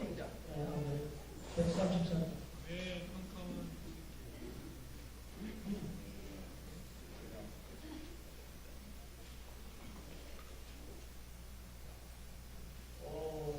시작. 134. 네, 깜깜한. 오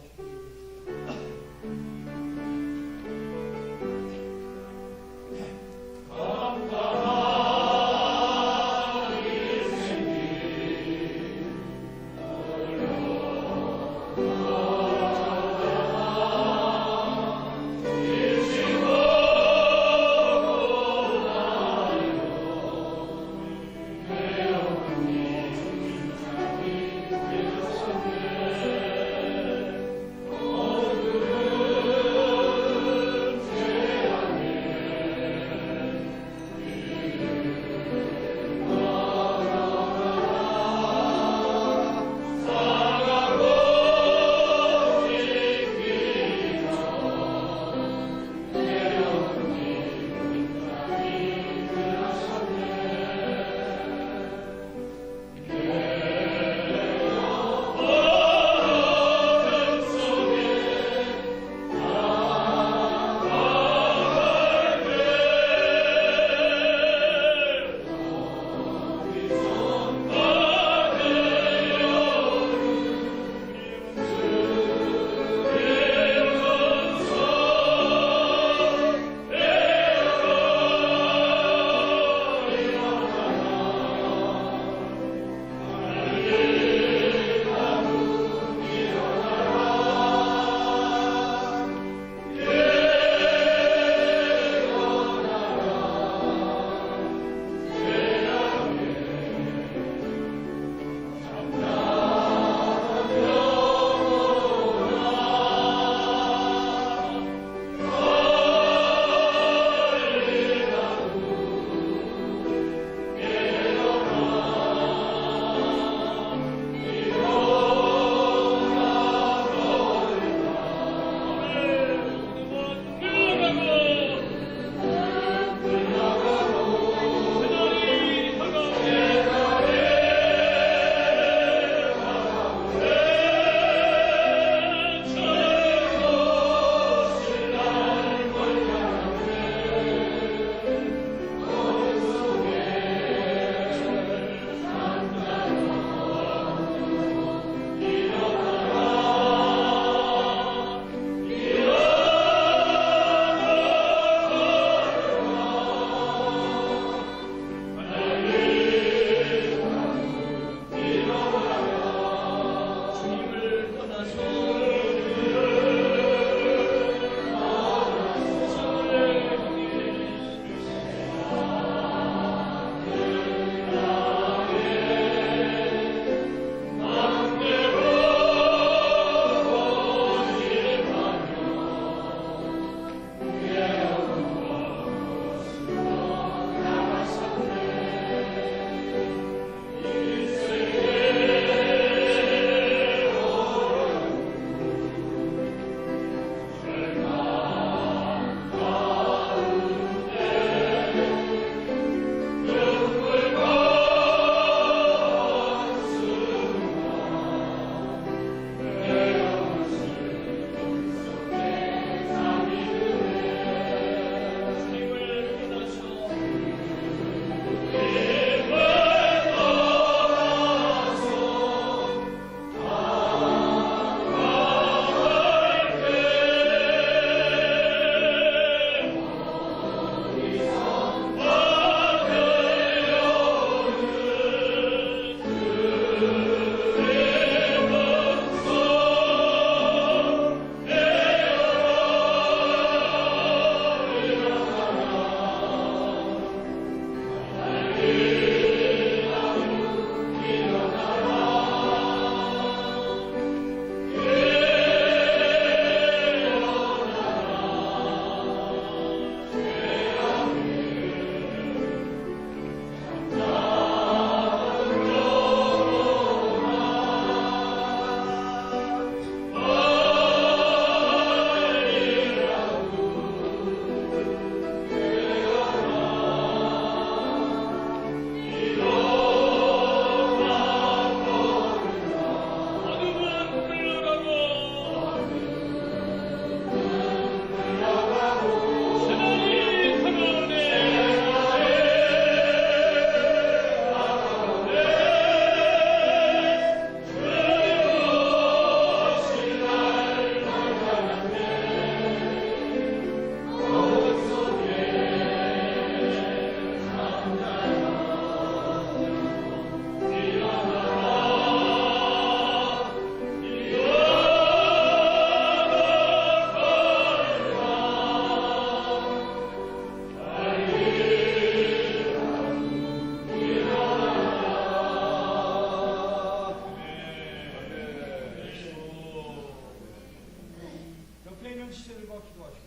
시대 들과 기도하시겠습니다.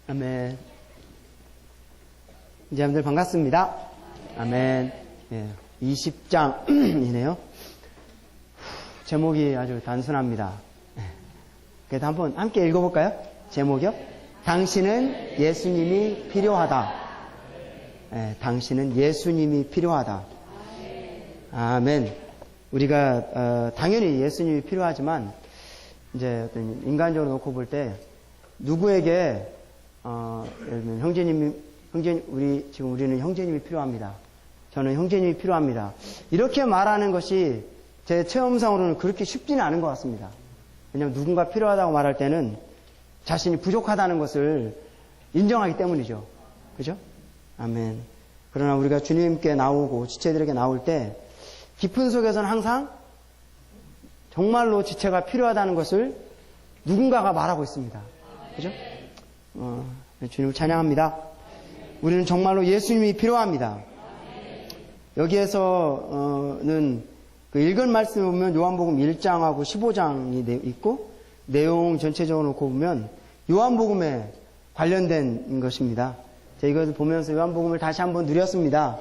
아멘. 이제 여러분들 반갑습니다. 아멘. 예, 20장이네요. 제목이 아주 단순합니다. 그래도 한번 함께 읽어볼까요? 제목이요? 당신은 예수님이 필요하다. 예, 당신은 예수님이 필요하다. 아멘. 우리가 당연히 예수님이 필요하지만 이제 어떤 인간적으로 놓고 볼 때 누구에게 예를 들면 우리는 형제님이 필요합니다. 저는 형제님이 필요합니다. 이렇게 말하는 것이 제 체험상으로는 그렇게 쉽지는 않은 것 같습니다. 왜냐하면 누군가 필요하다고 말할 때는 자신이 부족하다는 것을 인정하기 때문이죠. 그죠? 아멘. 그러나 우리가 주님께 나오고 지체들에게 나올 때 깊은 속에서는 항상 정말로 지체가 필요하다는 것을 누군가가 말하고 있습니다. 그죠? 주님을 찬양합니다. 우리는 정말로 예수님이 필요합니다. 여기에서는 그 읽은 말씀을 보면 요한복음 1장하고 15장이 있고 내용 전체적으로 놓고 보면 요한복음에 관련된 것입니다. 제가 이것을 보면서 요한복음을 다시 한번 누렸습니다.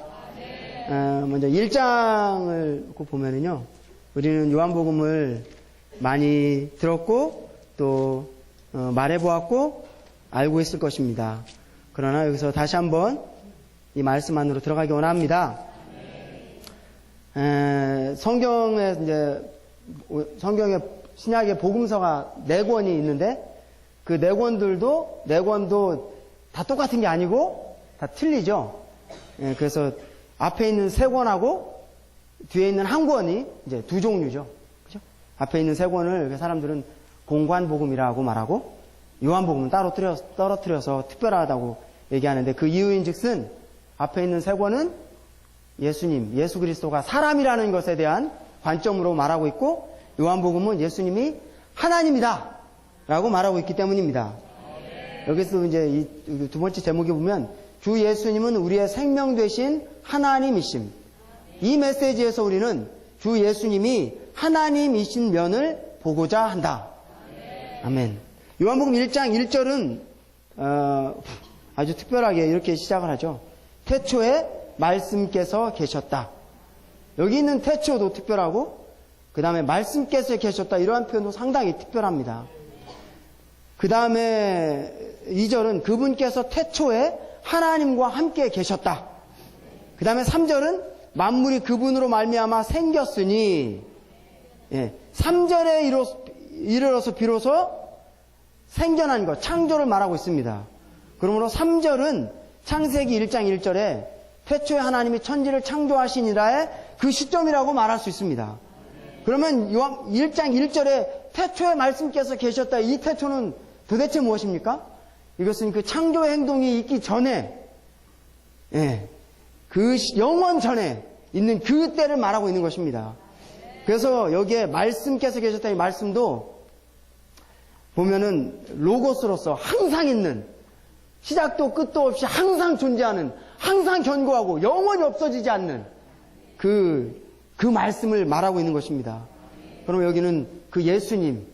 먼저 1장을 보면은요, 우리는 요한복음을 많이 들었고 또 말해보았고 알고 있을 것입니다. 그러나 여기서 다시 한번 이 말씀 안으로 들어가기 원합니다. 성경에 신약의 복음서가 4권이 있는데 그 4권도 다 똑같은 게 아니고 다 틀리죠. 그래서 앞에 있는 3권하고 뒤에 있는 1권이 이제 2종류죠. 그죠? 앞에 있는 3권을 사람들은 공관복음이라고 말하고 요한복음은 따로 떨어뜨려서 특별하다고 얘기하는데 그 이유인즉슨 앞에 있는 3권은 예수 그리스도가 사람이라는 것에 대한 관점으로 말하고 있고 요한복음은 예수님이 하나님이다 라고 말하고 있기 때문입니다. 여기서 이제 이 2번째 제목에 보면 주 예수님은 우리의 생명 되신 하나님이심. 이 메시지에서 우리는 주 예수님이 하나님이신 면을 보고자 한다. 아멘. 요한복음 1장 1절은 아주 특별하게 이렇게 시작을 하죠. 태초에 말씀께서 계셨다. 여기 있는 태초도 특별하고 그 다음에 말씀께서 계셨다. 이러한 표현도 상당히 특별합니다. 그 다음에 2절은 그분께서 태초에 하나님과 함께 계셨다. 그 다음에 3절은 만물이 그분으로 말미암아 생겼으니 3절에 이르러서 비로소 생겨난 것, 창조를 말하고 있습니다. 그러므로 3절은 창세기 1장 1절에 태초에 하나님이 천지를 창조하시니라의 그 시점이라고 말할 수 있습니다. 그러면 1장 1절에 태초에 말씀께서 계셨다. 이 태초는 도대체 무엇입니까? 이것은 그 창조의 행동이 있기 전에, 그 영원 전에 있는 그 때를 말하고 있는 것입니다. 그래서 여기에 말씀께서 계셨다. 이 말씀도 보면은 로고스로서 항상 있는, 시작도 끝도 없이 항상 존재하는, 항상 견고하고 영원히 없어지지 않는 그 말씀을 말하고 있는 것입니다. 그럼 여기는 그 예수님,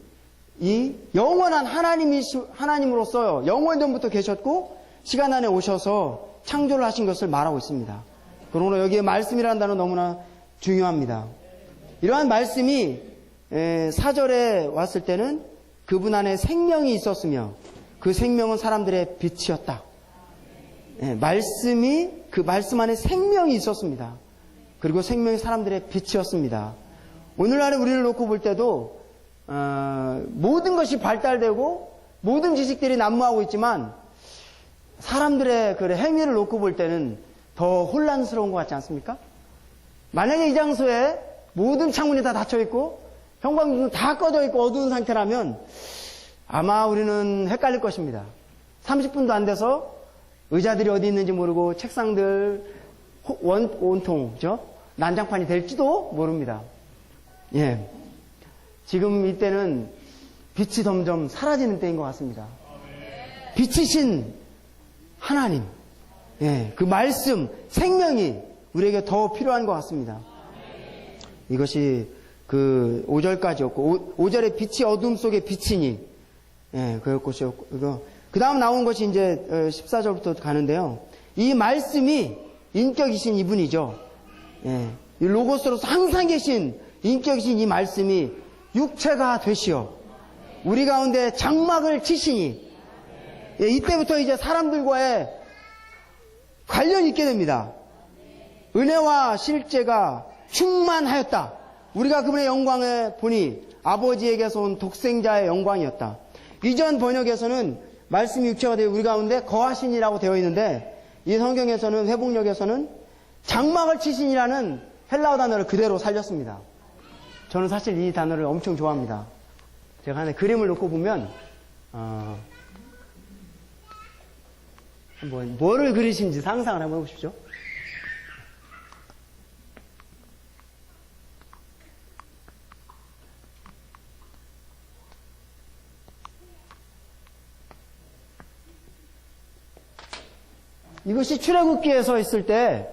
이 영원한 하나님으로서 영원 전부터 계셨고 시간 안에 오셔서 창조를 하신 것을 말하고 있습니다. 그러므로 여기에 말씀이라는 단어 너무나 중요합니다. 이러한 말씀이 4절에 왔을 때는 그분 안에 생명이 있었으며 그 생명은 사람들의 빛이었다. 말씀이 그 말씀 안에 생명이 있었습니다. 그리고 생명이 사람들의 빛이었습니다. 오늘날에 우리를 놓고 볼 때도 모든 것이 발달되고 모든 지식들이 난무하고 있지만 사람들의 그 행위를 놓고 볼 때는 더 혼란스러운 것 같지 않습니까? 만약에 이 장소에 모든 창문이 다 닫혀 있고 형광등도 다 꺼져 있고 어두운 상태라면 아마 우리는 헷갈릴 것입니다. 30분도 안 돼서 의자들이 어디 있는지 모르고 책상들 온통 난장판이 될지도 모릅니다. 예, 지금 이때는 빛이 점점 사라지는 때인 것 같습니다. 빛이신 하나님, 그 말씀, 생명이 우리에게 더 필요한 것 같습니다. 이것이 그 5절까지였고 5절에 빛이 어둠 속에 비치니 그것이었고 그 다음 나온 것이 이제 14절부터 가는데요. 이 말씀이 인격이신 이분이죠. 이 로고스로서 항상 계신 인격이신 이 말씀이 육체가 되시어 우리 가운데 장막을 치시니 이때부터 이제 사람들과의 관련이 있게 됩니다. 은혜와 실제가 충만하였다. 우리가 그분의 영광을 보니 아버지에게서 온 독생자의 영광이었다. 이전 번역에서는 말씀이 육체가 되어 우리 가운데 거하신이라고 되어 있는데 이 성경에서는 회복력에서는 장막을 치신이라는 헬라어 단어를 그대로 살렸습니다. 저는 사실 이 단어를 엄청 좋아합니다. 제가 하나 그림을 놓고 보면 한번 뭐를 그리신지 상상을 한번 해보십시오. 이것이 출애굽기에서 있을 때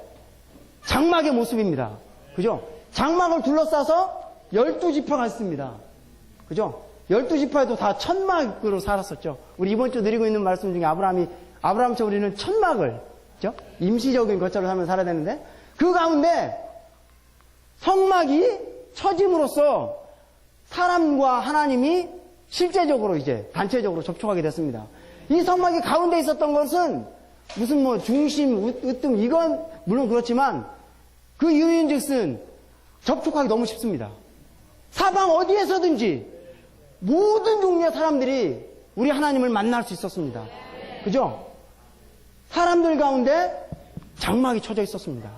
장막의 모습입니다. 그죠? 장막을 둘러싸서 12지파가 있습니다. 그죠? 12지파에도 다 천막으로 살았었죠. 우리 이번 주 드리고 있는 말씀 중에 아브라함처럼 우리는 천막을, 그죠? 임시적인 것처럼 하면 살아야 되는데, 그 가운데 성막이 처짐으로써 사람과 하나님이 실제적으로 이제 단체적으로 접촉하게 됐습니다. 이 성막이 가운데 있었던 것은 무슨 뭐 중심, 으뜸 이건 물론 그렇지만 그 이유인즉슨 접촉하기 너무 쉽습니다. 사방 어디에서든지 모든 종류의 사람들이 우리 하나님을 만날 수 있었습니다. 그죠? 사람들 가운데 장막이 쳐져 있었습니다.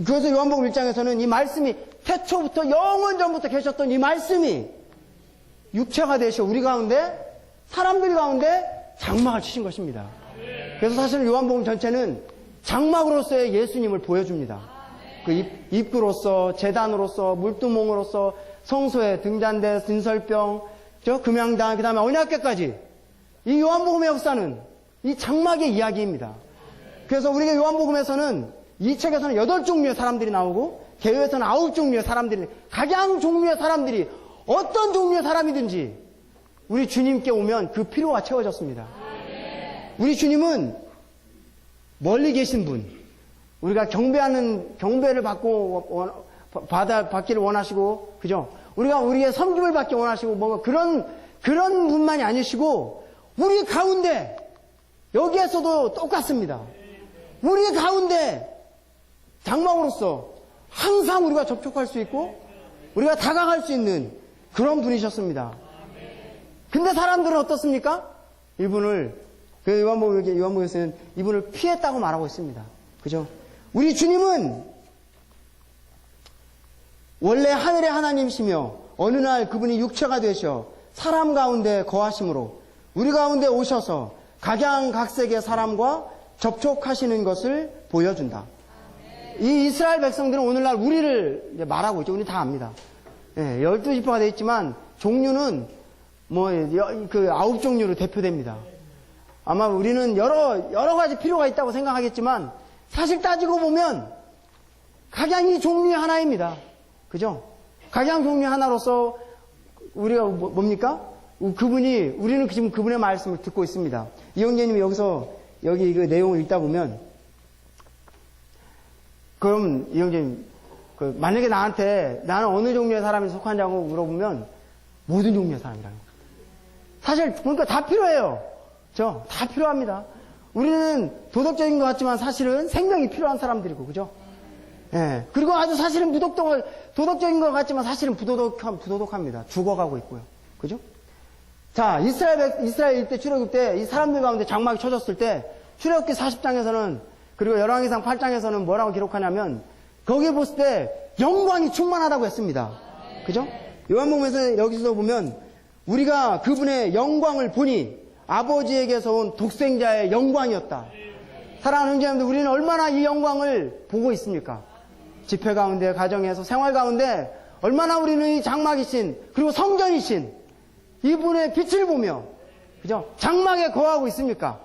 그래서 요한복음 1장에서는 이 말씀이 태초부터 영원 전부터 계셨던 이 말씀이 육체가 되셔 우리 가운데 사람들 가운데 장막을 치신 것입니다. 그래서 사실 요한복음 전체는 장막으로서의 예수님을 보여줍니다. 그 입구로서, 제단으로서, 물두멍으로서, 성소에 등잔대, 진설병, 금양당, 그 다음에 언약궤까지 이 요한복음의 역사는 이 장막의 이야기입니다. 그래서 우리가 요한복음에서는 이 책에서는 8종류의 사람들이 나오고 개요에서는 9종류의 사람들이, 각양 종류의 사람들이 어떤 종류의 사람이든지 우리 주님께 오면 그 필요가 채워졌습니다. 우리 주님은 멀리 계신 분, 우리가 경배를 받기를 원하시고, 그죠? 우리가 우리의 섬김을 받기 원하시고, 뭔가 그런 분만이 아니시고, 우리 가운데, 여기에서도 똑같습니다. 우리 가운데, 장막으로서 항상 우리가 접촉할 수 있고, 우리가 다가갈 수 있는 그런 분이셨습니다. 근데 사람들은 어떻습니까? 이분을, 요한복음에서는 이분을 피했다고 말하고 있습니다. 그죠? 우리 주님은 원래 하늘의 하나님이시며 어느 날 그분이 육체가 되셔 사람 가운데 거하심으로 우리 가운데 오셔서 각양각색의 사람과 접촉하시는 것을 보여준다. 이 이스라엘 백성들은 오늘날 우리를 말하고 있죠. 우리 다 압니다. 12지파가 되어 있지만 종류는 뭐 9종류로 대표됩니다. 아마 우리는 여러 가지 필요가 있다고 생각하겠지만 사실 따지고 보면 각양이 종류의 하나입니다. 그죠? 각양 종류 하나로서 우리가 뭡니까? 우리는 지금 그분의 말씀을 듣고 있습니다. 이영재님이 여기 그 내용을 읽다 보면 그럼 이형님, 만약에 나한테 나는 어느 종류의 사람에 속하냐고 물어보면 모든 종류의 사람이라는 거예요. 사실 그러니까 다 필요해요. 다 필요합니다. 우리는 도덕적인 것 같지만 사실은 생명이 필요한 사람들이고, 그죠? 예. 그리고 아주 사실은 도덕적인 것 같지만 사실은 부도덕합니다. 죽어가고 있고요. 그죠? 자, 이스라엘 일대 출애굽 때 이 사람들 가운데 장막이 쳐졌을 때 출애굽기 40장에서는 그리고 열왕기상 8장에서는 뭐라고 기록하냐면 거기에 봤을 때 영광이 충만하다고 했습니다. 그죠? 요한복음에서 여기서 보면 우리가 그분의 영광을 보니 아버지에게서 온 독생자의 영광이었다. 사랑하는 형제님들, 우리는 얼마나 이 영광을 보고 있습니까? 집회 가운데, 가정에서, 생활 가운데 얼마나 우리는 이 장막이신 그리고 성전이신 이분의 빛을 보며, 그죠? 장막에 거하고 있습니까?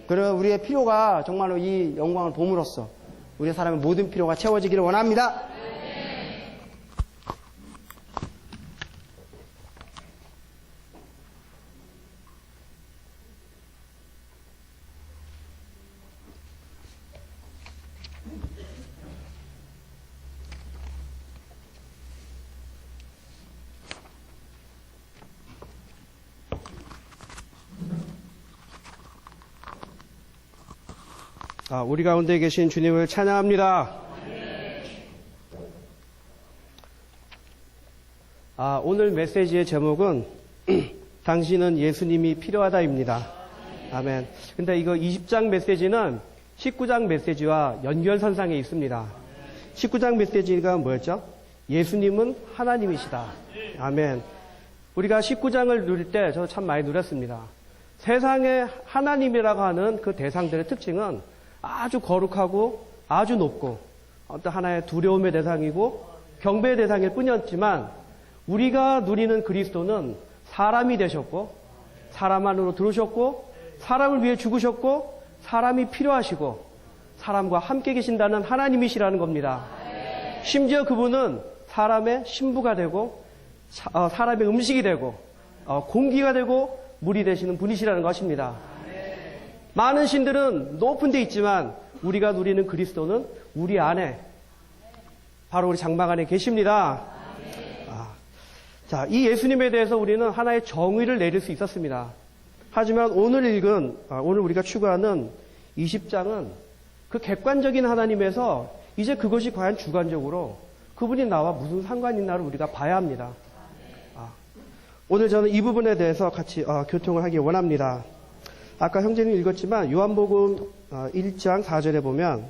그래, 우리의 필요가 정말로 이 영광을 봄으로써 우리 사람의 모든 필요가 채워지기를 원합니다. 우리 가운데 계신 주님을 찬양합니다. 오늘 메시지의 제목은 당신은 예수님이 필요하다입니다. 아멘. 근데 이거 20장 메시지는 19장 메시지와 연결선상에 있습니다. 19장 메시지가 뭐였죠? 예수님은 하나님이시다. 아멘. 우리가 19장을 누릴 때 저도 참 많이 누렸습니다. 세상에 하나님이라고 하는 그 대상들의 특징은 아주 거룩하고 아주 높고 어떤 하나의 두려움의 대상이고 경배의 대상일 뿐이었지만 우리가 누리는 그리스도는 사람이 되셨고 사람 안으로 들어오셨고 사람을 위해 죽으셨고 사람이 필요하시고 사람과 함께 계신다는 하나님이시라는 겁니다. 심지어 그분은 사람의 신부가 되고 사람의 음식이 되고 공기가 되고 물이 되시는 분이시라는 것입니다. 많은 신들은 높은 데 있지만 우리가 누리는 그리스도는 우리 안에 바로 우리 장막 안에 계십니다. 자, 이 예수님에 대해서 우리는 하나의 정의를 내릴 수 있었습니다. 하지만 오늘 우리가 추구하는 20장은 그 객관적인 하나님에서 이제 그것이 과연 주관적으로 그분이 나와 무슨 상관이 있나를 우리가 봐야 합니다. 오늘 저는 이 부분에 대해서 같이 교통을 하기 원합니다. 아까 형제님 읽었지만 요한복음 1장 4절에 보면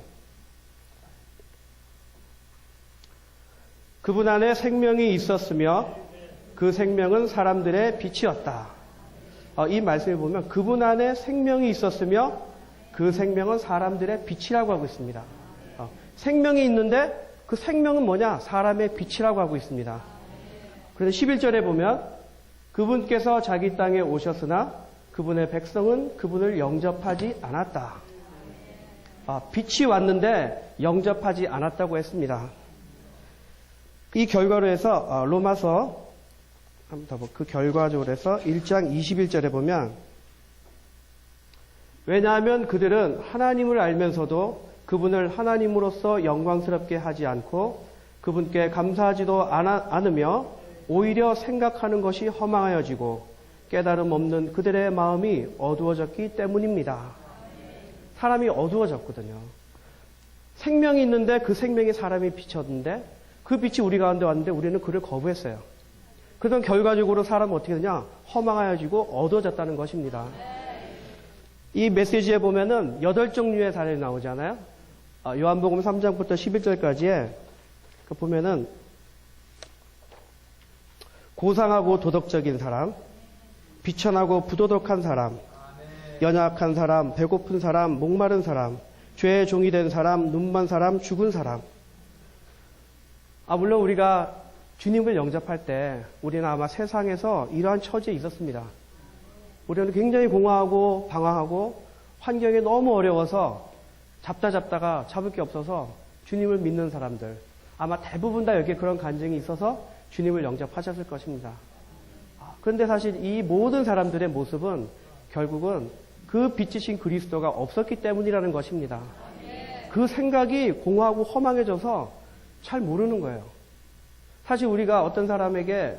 그분 안에 생명이 있었으며 그 생명은 사람들의 빛이었다. 이 말씀을 보면 그분 안에 생명이 있었으며 그 생명은 사람들의 빛이라고 하고 있습니다. 생명이 있는데 그 생명은 뭐냐? 사람의 빛이라고 하고 있습니다. 그래서 11절에 보면 그분께서 자기 땅에 오셨으나 그분의 백성은 그분을 영접하지 않았다. 빛이 왔는데 영접하지 않았다고 했습니다. 이 결과로 해서 로마서 그 결과적으로 해서 1장 21절에 보면 왜냐하면 그들은 하나님을 알면서도 그분을 하나님으로서 영광스럽게 하지 않고 그분께 감사하지도 않으며 오히려 생각하는 것이 허망하여지고 깨달음 없는 그들의 마음이 어두워졌기 때문입니다. 사람이 어두워졌거든요. 생명이 있는데 그 생명이 사람이 비쳤는데 그 빛이 우리 가운데 왔는데 우리는 그를 거부했어요. 그래서 결과적으로 사람은 어떻게 되냐? 허망하여지고 어두워졌다는 것입니다. 이 메시지에 보면은 8종류의 사례가 나오잖아요. 요한복음 3장부터 11절까지에 보면은 고상하고 도덕적인 사람, 비천하고 부도덕한 사람, 연약한 사람, 배고픈 사람, 목마른 사람, 죄의 종이 된 사람, 눈먼 사람, 죽은 사람. 물론 우리가 주님을 영접할 때 우리는 아마 세상에서 이러한 처지에 있었습니다. 우리는 굉장히 공허하고 방황하고 환경이 너무 어려워서 잡다가 잡을 게 없어서 주님을 믿는 사람들. 아마 대부분 다 여기에 그런 간증이 있어서 주님을 영접하셨을 것입니다. 그런데 사실 이 모든 사람들의 모습은 결국은 그 빛이신 그리스도가 없었기 때문이라는 것입니다. 그 그 생각이 공허하고 허망해져서 잘 모르는 거예요. 사실 우리가 어떤 사람에게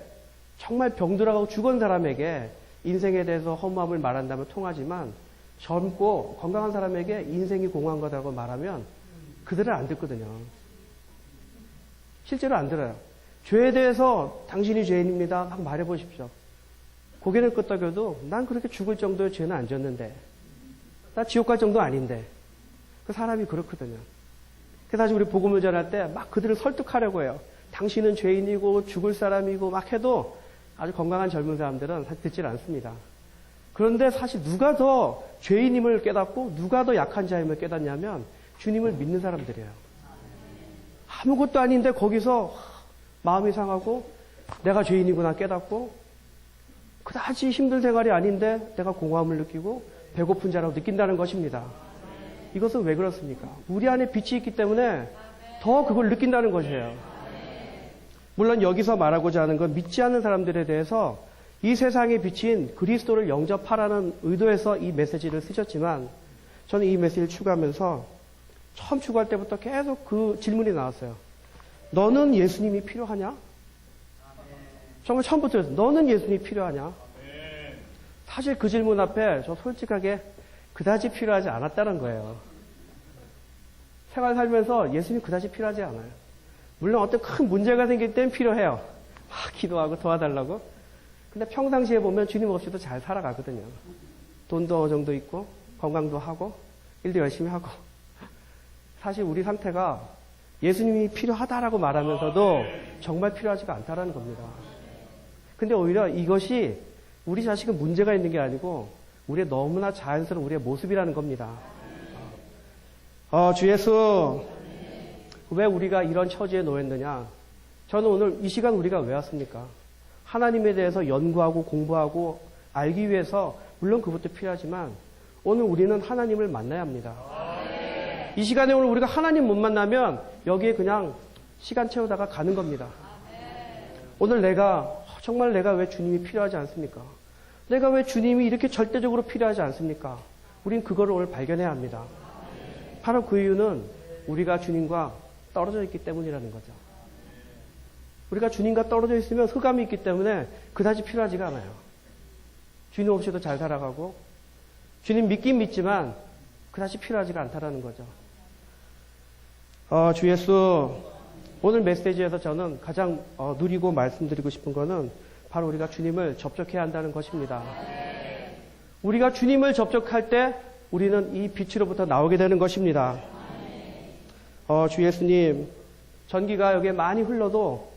정말 병들어가고 죽은 사람에게 인생에 대해서 허무함을 말한다면 통하지만 젊고 건강한 사람에게 인생이 공허한 거라고 말하면 그들은 안 듣거든요. 실제로 안 들어요. 죄에 대해서 당신이 죄인입니다. 막 말해보십시오. 고개를 끄덕여도 난 그렇게 죽을 정도의 죄는 안 졌는데 나 지옥 갈 정도 아닌데 그 사람이 그렇거든요. 그래서 사실 우리 복음을 전할 때 막 그들을 설득하려고 해요. 당신은 죄인이고 죽을 사람이고 막 해도 아주 건강한 젊은 사람들은 사실 듣질 않습니다. 그런데 사실 누가 더 죄인임을 깨닫고 누가 더 약한 자임을 깨닫냐면 주님을 믿는 사람들이에요. 아무것도 아닌데 거기서 마음이 상하고 내가 죄인이구나 깨닫고 그다지 힘든 생활이 아닌데 내가 공허함을 느끼고 배고픈 자라고 느낀다는 것입니다. 이것은 왜 그렇습니까? 우리 안에 빛이 있기 때문에 더 그걸 느낀다는 것이에요. 물론 여기서 말하고자 하는 건 믿지 않는 사람들에 대해서 이 세상에 비친 그리스도를 영접하라는 의도에서 이 메시지를 쓰셨지만 저는 이 메시지를 추구하면서 처음 추구할 때부터 계속 그 질문이 나왔어요. 너는 예수님이 필요하냐? 정말 처음부터 너는 예수님이 필요하냐? 사실 그 질문 앞에 저 솔직하게 그다지 필요하지 않았다는 거예요. 생활 살면서 예수님이 그다지 필요하지 않아요. 물론 어떤 큰 문제가 생길 땐 필요해요. 기도하고 도와달라고. 근데 평상시에 보면 주님 없이도 잘 살아가거든요. 돈도 어느 정도 있고 건강도 하고 일도 열심히 하고. 사실 우리 상태가 예수님이 필요하다라고 말하면서도 정말 필요하지가 않다라는 겁니다. 근데 오히려 이것이 우리 자식은 문제가 있는 게 아니고 우리의 너무나 자연스러운 우리의 모습이라는 겁니다. 주 예수, 왜 우리가 이런 처지에 놓였느냐? 저는 오늘 이 시간 우리가 왜 왔습니까? 하나님에 대해서 연구하고 공부하고 알기 위해서 물론 그것도 필요하지만 오늘 우리는 하나님을 만나야 합니다. 이 시간에 오늘 우리가 하나님 못 만나면 여기에 그냥 시간 채우다가 가는 겁니다. 오늘 정말 내가 왜 주님이 필요하지 않습니까? 내가 왜 주님이 이렇게 절대적으로 필요하지 않습니까? 우린 그거를 오늘 발견해야 합니다. 바로 그 이유는 우리가 주님과 떨어져 있기 때문이라는 거죠. 우리가 주님과 떨어져 있으면 흑암이 있기 때문에 그다지 필요하지가 않아요. 주님 없이도 잘 살아가고 주님 믿긴 믿지만 그다지 필요하지가 않다라는 거죠. 주 예수, 오늘 메시지에서 저는 가장 누리고 말씀드리고 싶은 거는 바로 우리가 주님을 접촉해야 한다는 것입니다. 우리가 주님을 접촉할 때 우리는 이 빛으로부터 나오게 되는 것입니다. 주 예수님, 전기가 여기에 많이 흘러도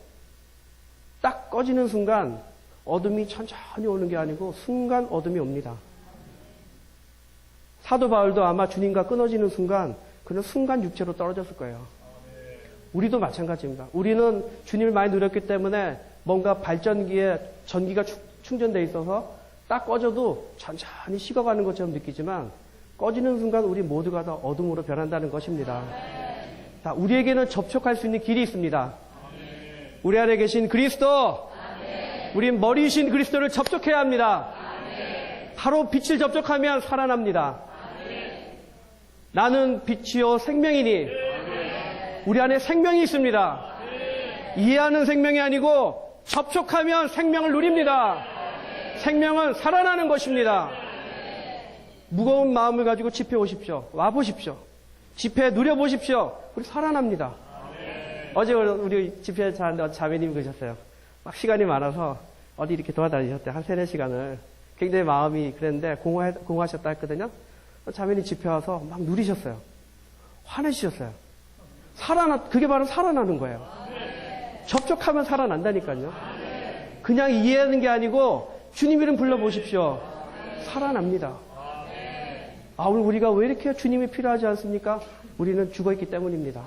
딱 꺼지는 순간 어둠이 천천히 오는 게 아니고 순간 어둠이 옵니다. 사도 바울도 아마 주님과 끊어지는 순간 그는 순간 육체로 떨어졌을 거예요. 우리도 마찬가지입니다. 우리는 주님을 많이 누렸기 때문에 뭔가 발전기에 전기가 충전되어 있어서 딱 꺼져도 천천히 식어가는 것처럼 느끼지만 꺼지는 순간 우리 모두가 다 어둠으로 변한다는 것입니다. 자, 우리에게는 접촉할 수 있는 길이 있습니다. 우리 안에 계신 그리스도, 우리 머리이신 그리스도를 접촉해야 합니다. 바로 빛을 접촉하면 살아납니다. 나는 빛이요 생명이니 우리 안에 생명이 있습니다. 이해하는 생명이 아니고 접촉하면 생명을 누립니다. 생명은 살아나는 것입니다. 무거운 마음을 가지고 집회에 오십시오. 와보십시오. 집회 누려보십시오. 우리 살아납니다. 어제 우리 집회에 자매님이 그러셨어요. 막 시간이 많아서 어디 이렇게 돌아다니셨대요. 한 3-4시간을. 굉장히 마음이 그랬는데 공허하셨다 했거든요. 자매님 집회 와서 막 누리셨어요. 화내시셨어요. 그게 바로 살아나는 거예요. 접촉하면 살아난다니까요. 그냥 이해하는 게 아니고 주님 이름 불러보십시오. 살아납니다. 오늘 우리가 왜 이렇게 주님이 필요하지 않습니까? 우리는 죽어있기 때문입니다.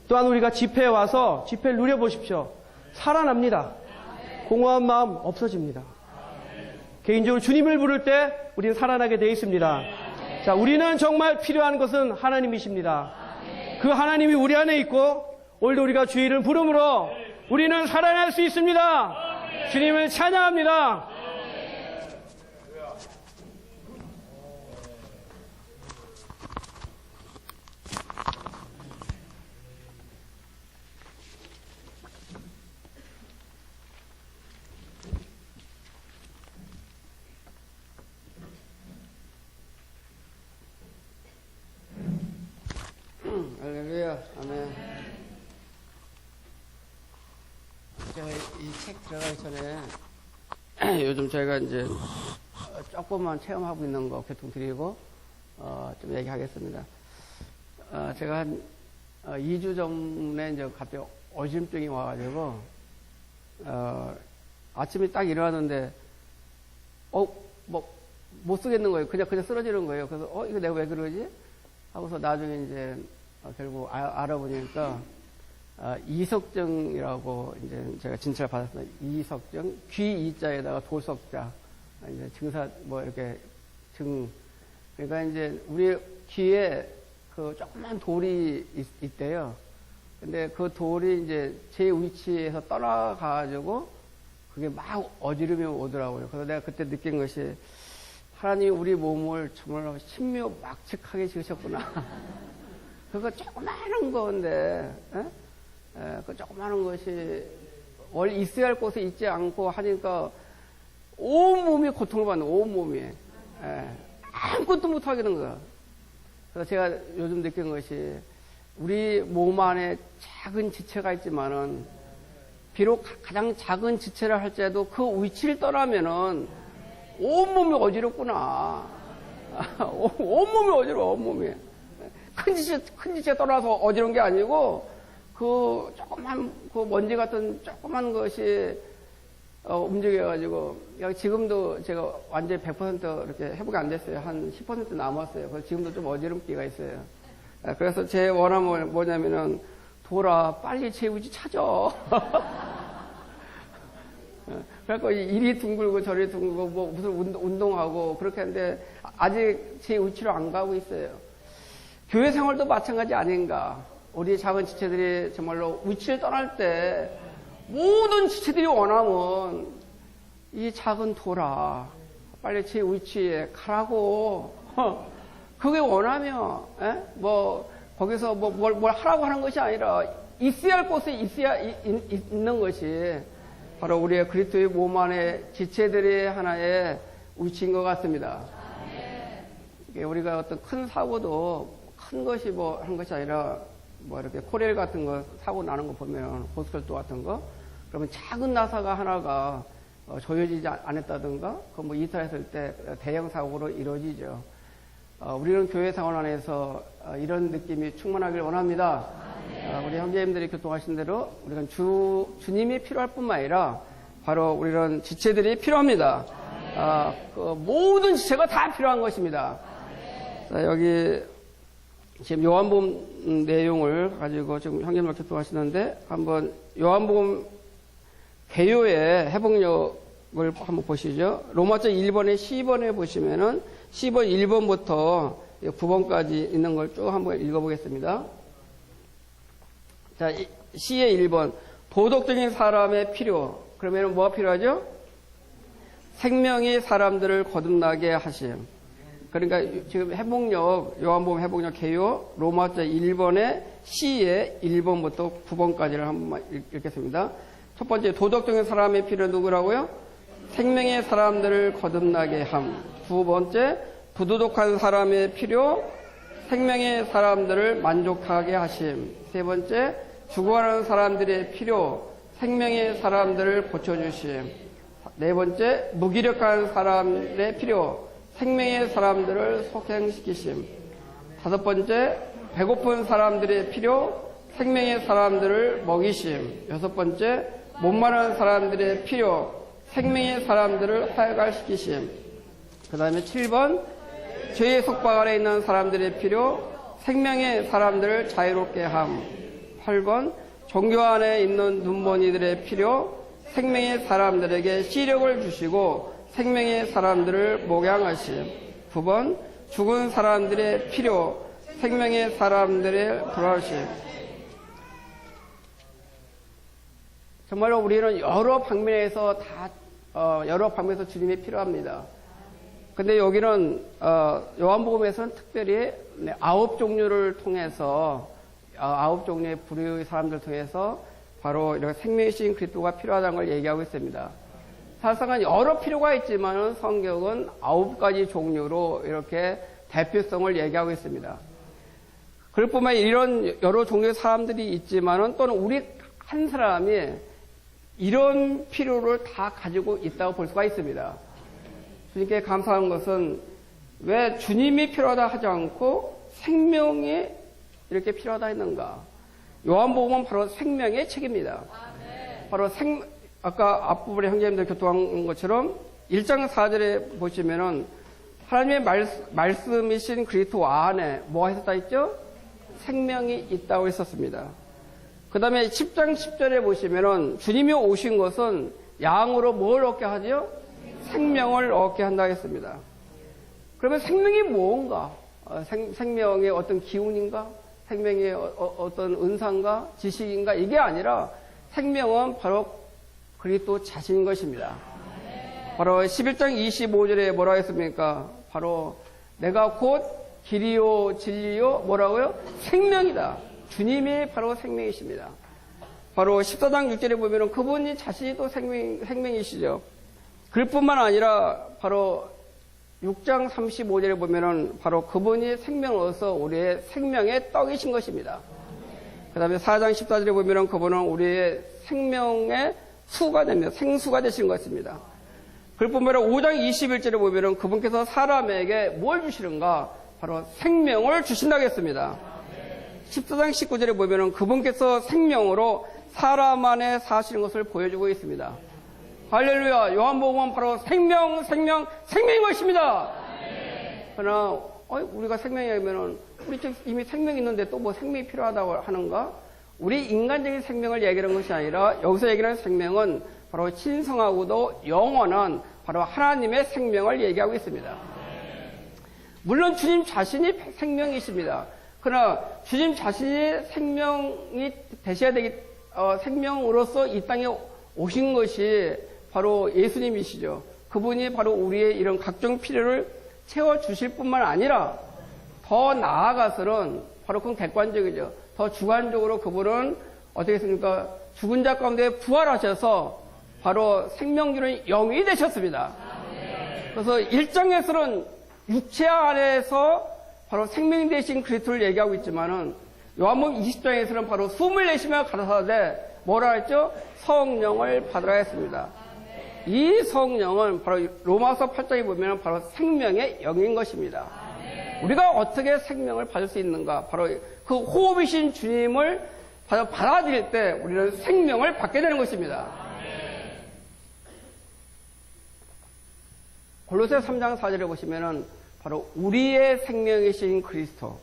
또한 우리가 집회에 와서 집회를 누려보십시오. 살아납니다. 공허한 마음 없어집니다. 개인적으로 주님을 부를 때 우리는 살아나게 되어 있습니다. 자, 우리는 정말 필요한 것은 하나님이십니다. 그 하나님이 우리 안에 있고 오늘도 우리가 주의 이름 부름으로 우리는 살아날 수 있습니다. 주님을 찬양합니다. 아멘. 제가 이 책 들어가기 전에 요즘 저희가 이제 조금만 체험하고 있는 거 교통드리고 좀 얘기하겠습니다. 제가 한 2주 전에 이제 갑자기 어지럼증이 와가지고 아침에 딱 일어났는데 못 쓰겠는 거예요. 그냥 쓰러지는 거예요. 그래서 이거 내가 왜 그러지? 하고서 나중에 이제 결국 알아보니까 이석증이라고 이제 제가 진찰을 받았습니다. 이석증, 귀 이자에다가 도석자, 이제 증사 뭐 이렇게 그러니까 이제 우리 귀에 그 조그만 돌이 있대요. 근데 그 돌이 이제 제 위치에서 떠나가지고 그게 막 어지름이 오더라고요. 그래서 내가 그때 느낀 것이 하나님이 우리 몸을 정말 신묘막측하게 지으셨구나. 그거 조그마한 건데, 그 조그마한 것이 원래 있어야 할 곳에 있지 않고 하니까 온몸이 고통을 받는, 온몸이. 아무것도 못하게 되는 거야. 그래서 제가 요즘 느낀 것이 우리 몸 안에 작은 지체가 있지만은 비록 가장 작은 지체를 할지라도 그 위치를 떠나면은 온몸이 어지럽구나. 온몸이 어지러워, 온몸이. 큰 지체 떠나서 어지러운 게 아니고, 그 조그만, 그 먼지 같은 조그만 것이, 움직여가지고, 지금도 제가 완전히 100% 이렇게 회복이 안 됐어요. 한 10% 남았어요. 그래서 지금도 좀 어지럼기가 있어요. 그래서 제 원함은 뭐냐면은, 돌아, 빨리 제 위치 찾아. 그래갖고 이리 둥글고 저리 둥글고 뭐 무슨 운동하고 그렇게 하는데 아직 제 위치로 안 가고 있어요. 교회 생활도 마찬가지 아닌가. 우리 작은 지체들이 정말로 위치를 떠날 때 모든 지체들이 원하면 이 작은 돌아 빨리 제 위치에 가라고. 그게 원하면 뭐 거기서 뭘 하라고 하는 것이 아니라 있어야 할 곳에 있어야 있는 것이 바로 우리의 그리스도의 몸 안에 지체들의 하나의 위치인 것 같습니다. 우리가 어떤 큰 사고도 큰 것이 뭐 한 것이 아니라 뭐 이렇게 코레일 같은 거 사고 나는 거 보면 고속철도 같은 거 그러면 작은 나사가 하나가 조여지지 않았다든가 그 뭐 이탈했을 때 대형 사고로 이루어지죠. 우리는 교회 생활 안에서 이런 느낌이 충만하길 원합니다. 우리 형제님들이 교통하신 대로 우리는 주님이 필요할 뿐만 아니라 바로 우리는 지체들이 필요합니다. 그 모든 지체가 다 필요한 것입니다. 자, 여기 지금 요한복음 내용을 가지고 지금 형제님들 교통하시는데 한번 요한복음 개요의 회복력을 한번 보시죠. 로마서 1번에 10번에 보시면은 10번 1번부터 9번까지 있는 걸 쭉 한번 읽어보겠습니다. 자, C의 1번. 도덕적인 사람의 필요. 그러면 뭐가 필요하죠? 생명이 사람들을 거듭나게 하심. 그러니까 지금 회복력, 요한복음 회복력 개요, 로마서 1번에 C의 1번부터 9번까지를 한번 읽겠습니다. 첫 번째, 도덕적인 사람의 필요 누구라고요? 생명의 사람들을 거듭나게 함. 두 번째, 부도덕한 사람의 필요, 생명의 사람들을 만족하게 하심. 세 번째, 죽어가는 사람들의 필요, 생명의 사람들을 고쳐주심. 네 번째, 무기력한 사람의 필요, 생명의 사람들을 속행시키심. 다섯 번째, 배고픈 사람들의 필요, 생명의 사람들을 먹이심. 여섯 번째, 목마른 사람들의 필요, 생명의 사람들을 활발시키심. 그 다음에 7번, 죄의 속박 아래 있는 사람들의 필요, 생명의 사람들을 자유롭게 함. 8번, 종교 안에 있는 눈먼이들의 필요, 생명의 사람들에게 시력을 주시고 생명의 사람들을 목양하심. 9번, 죽은 사람들의 필요, 생명의 사람들의 부활심. 정말로 우리는 여러 방면에서 주님이 필요합니다. 근데 여기는 요한복음에서는 특별히 9종류를 통해서 9종류의 부류의 사람들 통해서 바로 이렇게 생명이신 그리스도가 필요하다는 걸 얘기하고 있습니다. 사실상은 여러 필요가 있지만은 성경은 9가지 종류로 이렇게 대표성을 얘기하고 있습니다. 그뿐만 아니라 이런 여러 종류의 사람들이 있지만은 또는 우리 한 사람이 이런 필요를 다 가지고 있다고 볼 수가 있습니다. 주님께 감사한 것은 왜 주님이 필요하다 하지 않고 생명이 이렇게 필요하다 했는가? 요한복음은 바로 생명의 책입니다. 바로 아까 앞부분에 형제님들 교통한 것처럼 1장 4절에 보시면은 하나님의 말씀이신 그리스도 안에 뭐가 있었다 했죠? 생명이 있다고 했었습니다. 그 다음에 10장 10절에 보시면은 주님이 오신 것은 양으로 뭘 얻게 하죠? 생명을 얻게 한다 했습니다. 그러면 생명이 뭔가? 생명의 어떤 기운인가? 생명의 어떤 은사인가? 지식인가? 이게 아니라 생명은 바로 그리스도 자신인 것입니다. 바로 11장 25절에 뭐라 했습니까? 바로 내가 곧 길이요 진리요 뭐라고요? 생명이다. 주님이 바로 생명이십니다. 바로 14장 6절에 보면은 그분이 자신이 또 생명이시죠. 그뿐만 아니라 바로 6장 35절에 보면은 바로 그분이 생명으로서 우리의 생명의 떡이신 것입니다. 그 다음에 4장 14절에 보면은 그분은 우리의 생명의 수가 됩니다. 생수가 되신 것입니다. 그뿐만 아니라 5장 21절에 보면은 그분께서 사람에게 뭘 주시는가? 바로 생명을 주신다고 했습니다. 14장 19절에 보면은 그분께서 생명으로 사람 안에 사시는 것을 보여주고 있습니다. 할렐루야. 요한복음은 바로 생명인 것입니다. 그러나 우리가 생명이라면은 우리 즉 이미 생명이 있는데 또 뭐 생명이 필요하다고 하는가? 우리 인간적인 생명을 얘기하는 것이 아니라 여기서 얘기하는 생명은 바로 신성하고도 영원한 바로 하나님의 생명을 얘기하고 있습니다. 물론 주님 자신이 생명이십니다. 그러나 주님 자신이 생명이 되셔야 생명으로서 이 땅에 오신 것이 바로 예수님이시죠. 그분이 바로 우리의 이런 각종 필요를 채워주실 뿐만 아니라 더 나아가서는 바로 그건 객관적이죠. 더 주관적으로 그분은 어떻게 했습니까? 죽은 자 가운데 부활하셔서 바로 생명주는 영이 되셨습니다. 그래서 1장에서는 육체 안에서 바로 생명이 되신 그리스도를 얘기하고 있지만은 요한복음 20장에서는 바로 숨을 내쉬며 가라사대 뭐라 했죠? 성령을 받으라 했습니다. 이 성령은 바로 로마서 8장에 보면 바로 생명의 영인 것입니다. 우리가 어떻게 생명을 받을 수 있는가? 바로 그 호흡이신 주님을 받아들일 때 우리는 생명을 받게 되는 것입니다. 골로새 3장 4절에 보시면은 바로 우리의 생명이신 그리스도.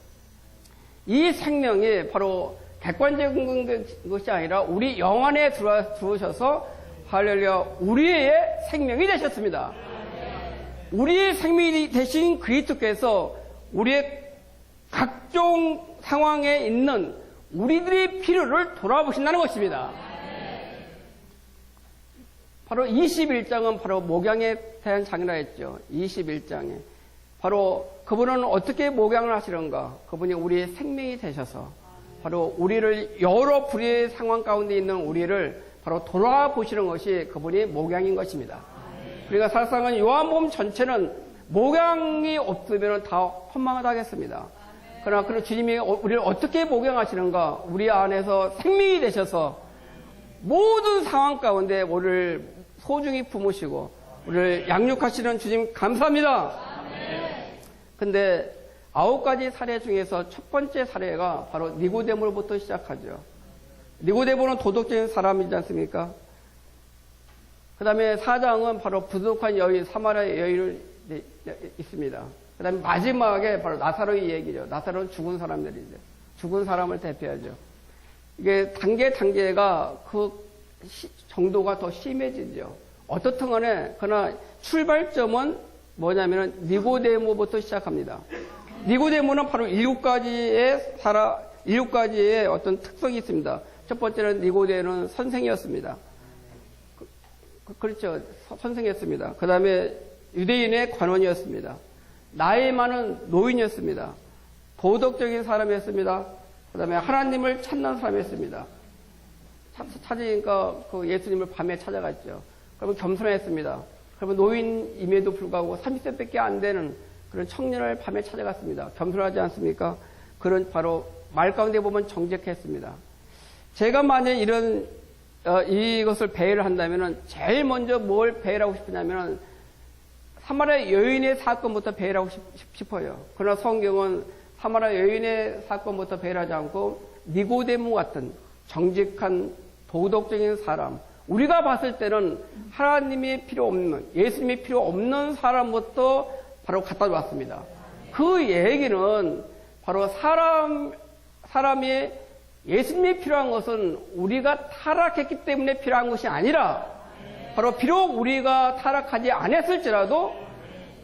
이 생명이 바로 객관적인 것이 아니라 우리 영 안에 들어오셔서 할렐루야 우리의 생명이 되셨습니다. 우리의 생명이 되신 그리스도께서 우리의 각종 상황에 있는 우리들의 필요를 돌아보신다는 것입니다. 바로 21장은 바로 목양에 대한 장이라 했죠. 21장에. 바로 그분은 어떻게 목양을 하시는가? 그분이 우리의 생명이 되셔서 바로 우리를 여러 불의의 상황 가운데 있는 우리를 바로 돌아보시는 것이 그분이 목양인 것입니다. 그러니까 사실상은 요한복음 전체는 목양이 없으면 다 헌망하다 하겠습니다. 그러나 그 주님이 우리를 어떻게 목양하시는가? 우리 안에서 생명이 되셔서 모든 상황 가운데 우리를 소중히 품으시고 우리를 양육하시는 주님 감사합니다. 근데 9가지 사례 중에서 첫 번째 사례가 바로 니고데모로부터 시작하죠. 니고데모는 도덕적인 사람이지 않습니까? 그 다음에 4장은 바로 부족한 여인, 사마리아 여인을 있습니다. 그 다음에 마지막에 바로 나사로의 얘기죠. 나사로는 죽은 사람들이죠. 죽은 사람을 대표하죠. 이게 단계가 그 정도가 더 심해지죠. 어떻든 간에, 그러나 출발점은 뭐냐면은 니고데모부터 시작합니다. 니고데모는 바로 7가지의 어떤 특성이 있습니다. 첫 번째는 니고데모는 선생이었습니다. 그렇죠. 선생이었습니다. 그 다음에 유대인의 관원이었습니다. 나이 많은 노인이었습니다. 도덕적인 사람이었습니다. 그 다음에 하나님을 찾는 사람이었습니다. 찾으니까 그 예수님을 밤에 찾아갔죠. 그러면 겸손했습니다. 그러면 노인임에도 불구하고 30세밖에 안 되는 그런 청년을 밤에 찾아갔습니다. 겸손하지 않습니까? 그런 바로 말 가운데 보면 정직했습니다. 제가 만약 이것을 배회를 한다면은 제일 먼저 뭘 배회를 하고 싶으냐면은 사마리아 여인의 사건부터 배회를 하고 싶어요. 그러나 성경은 사마리아 여인의 사건부터 배회를 하지 않고 니고데모 같은 정직한 도덕적인 사람, 우리가 봤을 때는 하나님이 필요 없는, 예수님이 필요 없는 사람부터 바로 갖다 놨습니다. 그 얘기는 바로 사람이 예수님이 필요한 것은 우리가 타락했기 때문에 필요한 것이 아니라 바로 비록 우리가 타락하지 않았을지라도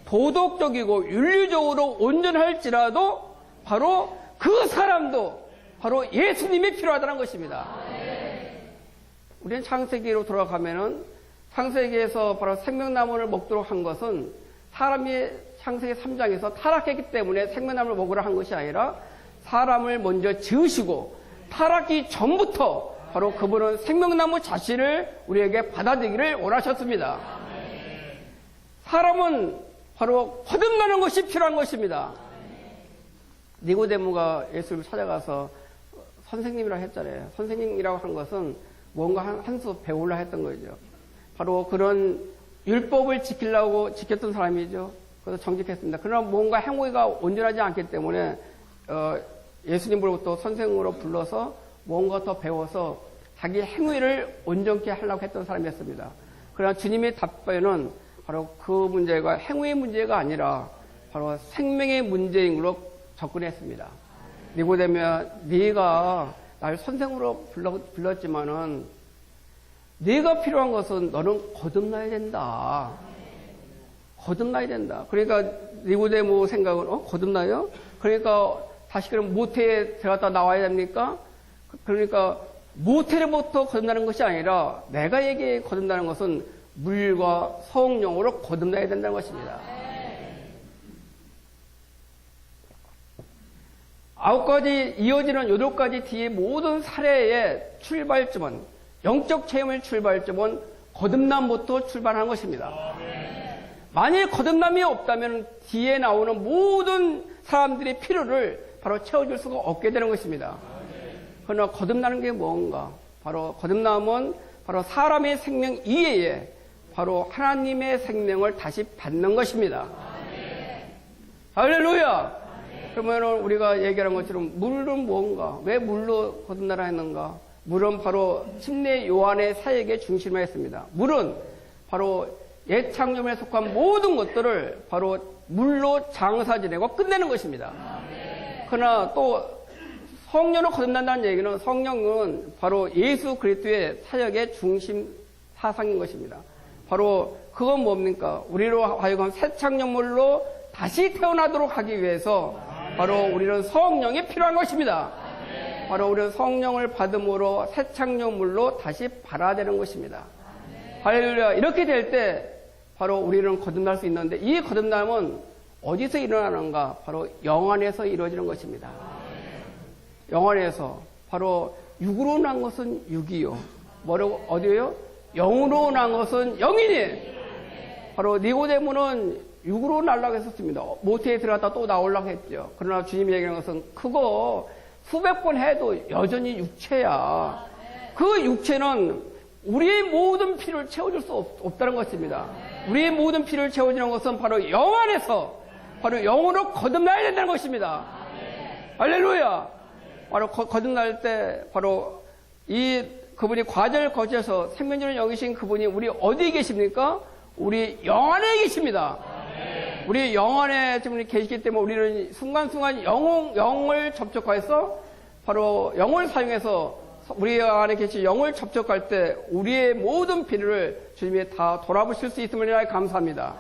도덕적이고 윤리적으로 온전할지라도 바로 그 사람도 바로 예수님이 필요하다는 것입니다. 우리는 창세기로 돌아가면은 창세기에서 바로 생명나무를 먹도록 한 것은 사람이 창세기 3장에서 타락했기 때문에 생명나무를 먹으라 한 것이 아니라 사람을 먼저 지으시고 타락기 전부터 바로 그분은 생명나무 자신을 우리에게 받아들이기를 원하셨습니다. 사람은 바로 거듭나는 것이 필요한 것입니다. 니고데모가 예수를 찾아가서 선생님이라고 했잖아요. 선생님이라고 한 것은 뭔가 한 수 배우려 했던 거죠. 바로 그런 율법을 지켰던 사람이죠. 그래서 정직했습니다. 그러나 뭔가 행위가 온전하지 않기 때문에 예수님으로부터 선생으로 불러서 뭔가 더 배워서 자기 행위를 온전케 하려고 했던 사람이었습니다. 그러나 주님의 답변은 바로 그 문제가 행위의 문제가 아니라 바로 생명의 문제인 걸로 접근했습니다. 니고데모야, 네가 날 선생으로 불렀지만은 네가 필요한 것은 너는 거듭나야 된다. 거듭나야 된다. 그러니까 니고데모 생각은 거듭나요? 그러니까 다시 그럼 모태에 들어갔다 나와야 됩니까? 그러니까 모태로부터 거듭나는 것이 아니라 내가 얘기해 거듭나는 것은 물과 성령으로 거듭나야 된다는 것입니다. 9가지 이어지는 8가지 뒤에 모든 사례의 출발점은 영적 체험의 출발점은 거듭남부터 출발한 것입니다. 만일 거듭남이 없다면 뒤에 나오는 모든 사람들의 필요를 바로 채워줄 수가 없게 되는 것입니다. 그러나 거듭나는 게 뭔가? 바로 거듭남은 바로 사람의 생명 이외에 바로 하나님의 생명을 다시 받는 것입니다. 할렐루야! 그러면 우리가 얘기하는 것처럼 물은 뭔가? 왜 물로 거듭나라 했는가? 물은 바로 침례 요한의 사역의 중심에 했습니다. 물은 바로 옛 창조에 속한 모든 것들을 바로 물로 장사 지내고 끝내는 것입니다. 그러나 또 성령으로 거듭난다는 얘기는 성령은 바로 예수 그리스도의 사역의 중심 사상인 것입니다. 바로 그건 뭡니까? 우리로 하여금 새 창조물로 다시 태어나도록 하기 위해서 바로 우리는 성령이 필요한 것입니다. 바로 우리는 성령을 받음으로 새 창조물로 다시 발아야 되는 것입니다. 할렐루야. 이렇게 될 때 바로 우리는 거듭날 수 있는데 이 거듭남은 어디서 일어나는가? 바로 영 안에서 이루어지는 것입니다. 영 안에서 바로 육으로 난 것은 육이요. 뭐라고 어디요? 영으로 난 것은 영이니. 바로 니고데모는 육으로 날라고 했었습니다. 모태에 들어갔다 또 나오려고 했죠. 그러나 주님이 얘기하는 것은 그거 수백 번 해도 여전히 육체야. 그 육체는 우리의 모든 필요를 채워줄 수 없다는 것입니다. 우리의 모든 필요를 채워주는 것은 바로 영 안에서 바로 영으로 거듭나야 된다는 것입니다. 할렐루야. 바로 거듭날 때 바로 그분이 과정을 거쳐서 생명전을 여기신 그분이 우리 어디에 계십니까? 우리 영 안에 계십니다. 우리 영 안에 지금 계시기 때문에 우리는 순간순간 영을 접촉해서 바로 영을 사용해서 우리 안에 계신 영을 접촉할 때 우리의 모든 필요를 주님이 다 돌아보실 수 있음을 감사합니다.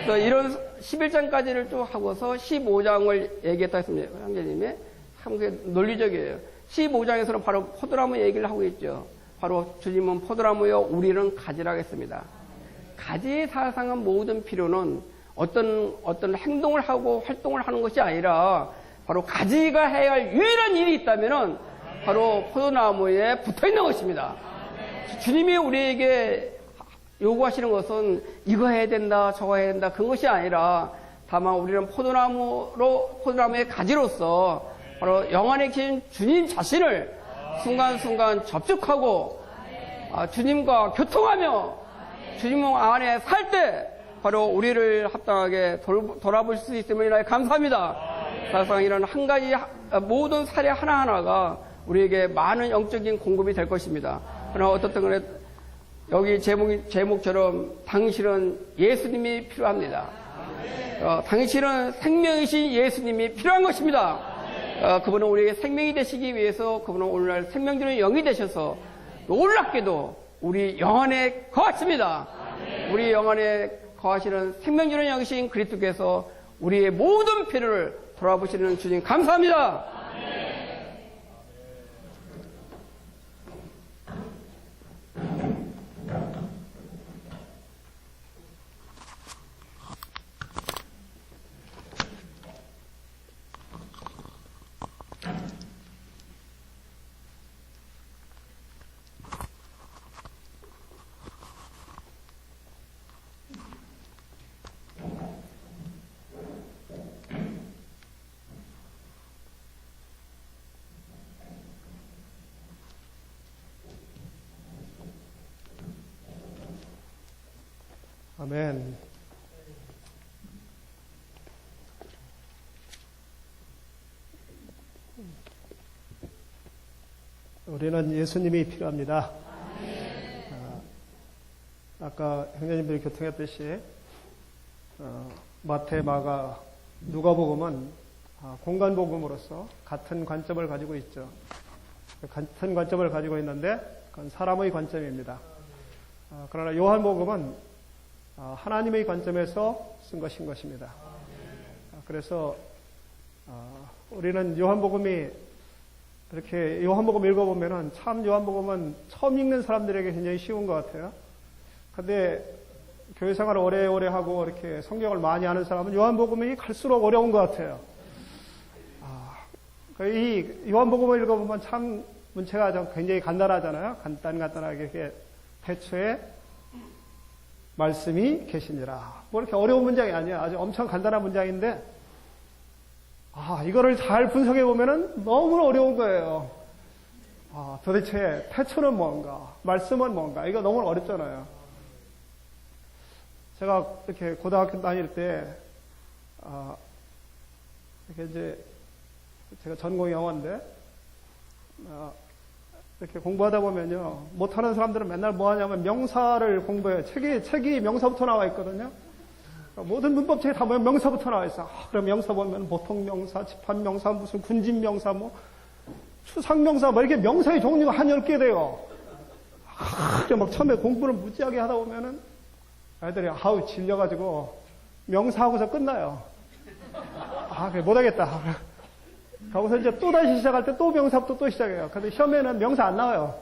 그래서 이런 11장까지를 쭉 하고서 15장을 얘기했다 했습니다. 형제님이 참 논리적이에요. 15장에서는 바로 포도나무 얘기를 하고 있죠. 바로 주님은 포도나무여 우리는 가지라고 했습니다. 가지에 사상한 모든 필요는 어떤 행동을 하고 활동을 하는 것이 아니라 바로 가지가 해야 할 유일한 일이 있다면은 바로 포도나무에 붙어 있는 것입니다. 주님이 우리에게 요구하시는 것은 이거 해야 된다, 저거 해야 된다, 그것이 아니라 다만 우리는 포도나무의 가지로서 바로 영안에 계신 주님 자신을 순간순간 접촉하고 주님과 교통하며 주님 안에 살 때 바로 우리를 합당하게 돌아볼 수 있음을 인하여 감사합니다. 사실상 이런 한 가지 모든 사례 하나하나가 우리에게 많은 영적인 공급이 될 것입니다. 그러나 어떻든 간에 여기 제목처럼 당신은 예수님이 필요합니다. 당신은 생명이신 예수님이 필요한 것입니다. 그분은 우리에게 생명이 되시기 위해서 그분은 오늘날 생명 주는 영이 되셔서 놀랍게도 우리 영안에 거하십니다. 우리 영안에 거하시는 생명 주는 영이신 그리스도께서 우리의 모든 필요를 돌아보시는 주님 감사합니다. 아멘. 우리는 예수님이 필요합니다. 아까 형제님들이 교통했듯이 마태, 마가, 누가복음은 공간복음으로서 같은 관점을 가지고 있죠. 같은 관점을 가지고 있는데 그건 사람의 관점입니다. 그러나 요한복음은 하나님의 관점에서 쓴 것인 것입니다. 그래서 우리는 요한복음이 이렇게 요한복음 읽어보면은 참 요한복음은 처음 읽는 사람들에게 굉장히 쉬운 것 같아요. 근데 교회 생활을 오래오래 하고 이렇게 성경을 많이 아는 사람은 요한복음이 갈수록 어려운 것 같아요. 이 요한복음을 읽어보면 참 문체가 좀 굉장히 간단하잖아요. 간단하게 이렇게 태초에 말씀이 계시니라. 뭐 이렇게 어려운 문장이 아니야. 아주 엄청 간단한 문장인데, 이거를 잘 분석해 보면은 너무 어려운 거예요. 도대체 태초는 뭔가, 말씀은 뭔가, 이거 너무 어렵잖아요. 제가 이렇게 고등학교 다닐 때, 이렇게 이제, 제가 전공이 영어인데, 이렇게 공부하다 보면요, 못하는 사람들은 맨날 뭐 하냐면 명사를 공부해요. 책이 명사부터 나와 있거든요. 모든 문법책에 다 보면 명사부터 나와 있어. 그럼 명사 보면 보통 명사, 집합 명사, 무슨 군집 명사, 뭐 추상 명사, 뭐 이렇게 명사의 종류가 한 10개 돼요. 그래 막 처음에 공부를 무지하게 하다 보면은 애들이 질려가지고 명사하고서 끝나요. 그래 못하겠다. 거기서 이제 또 다시 시작할 때 또 명사부터 또 시작해요. 근데 시험에는 명사 안 나와요.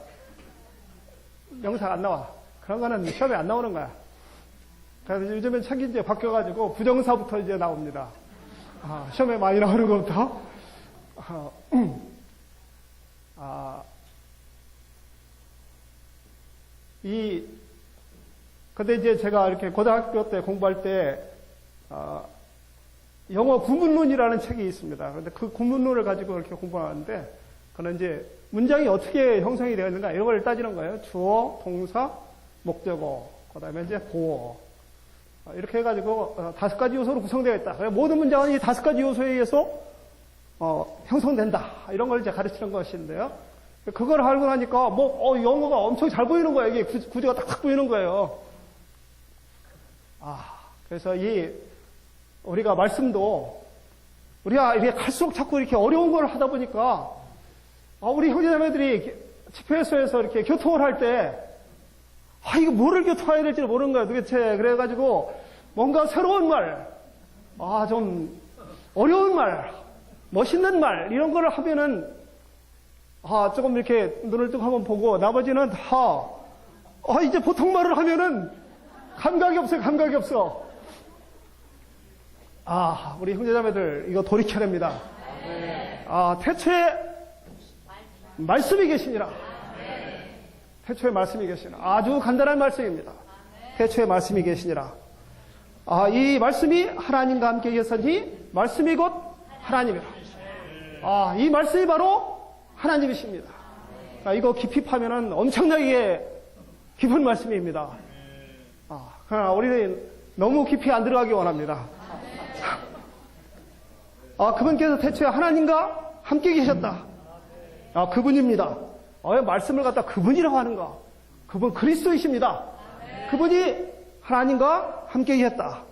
명사가 안 나와. 그런 거는 시험에 안 나오는 거야. 그래서 요즘엔 책이 이제 바뀌어가지고 부정사부터 이제 나옵니다. 시험에 많이 나오는 것부터. 근데 이제 제가 이렇게 고등학교 때 공부할 때, 영어 구문론이라는 책이 있습니다. 그런데 그 구문론을 가지고 이렇게 공부하는데, 그는 이제 문장이 어떻게 형성이 되어 있는가 이런 걸 따지는 거예요. 주어, 동사, 목적어, 그 다음에 이제 보어. 이렇게 해가지고 5가지 요소로 구성되어 있다. 모든 문장은 이 5가지 요소에 의해서 형성된다. 이런 걸 이제 가르치는 것인데요. 그걸 알고 나니까 영어가 엄청 잘 보이는 거예요. 이게 구조가 딱 보이는 거예요. 그래서 우리가 말씀도 우리가 이렇게 갈수록 자꾸 이렇게 어려운 걸 하다 보니까 우리 형제자매들이 집회소에서 이렇게 교통을 할 때 이거 뭐를 교통해야 될지 모르는 거야 도대체. 그래가지고 뭔가 새로운 말, 좀 어려운 말, 멋있는 말 이런 걸 하면은 조금 이렇게 눈을 뜨고 한번 보고 나머지는 다 이제 보통 말을 하면은 감각이 없어. 우리 형제자매들 이거 돌이켜야 됩니다. 태초에 말씀이 계시니라. 태초에 말씀이 계시니라. 아주 간단한 말씀입니다. 태초에 말씀이 계시니라. 이 말씀이 하나님과 함께 계셨으니 말씀이 곧 하나님이라. 이 말씀이 바로 하나님이십니다. 이거 깊이 파면은 엄청나게 깊은 말씀입니다. 그러나 우리는 너무 깊이 안 들어가기 원합니다. 그분께서 대체 하나님과 함께 계셨다. 그분입니다. 왜 말씀을 갖다 그분이라고 하는가? 그분 그리스도이십니다. 그분이 하나님과 함께 계셨다.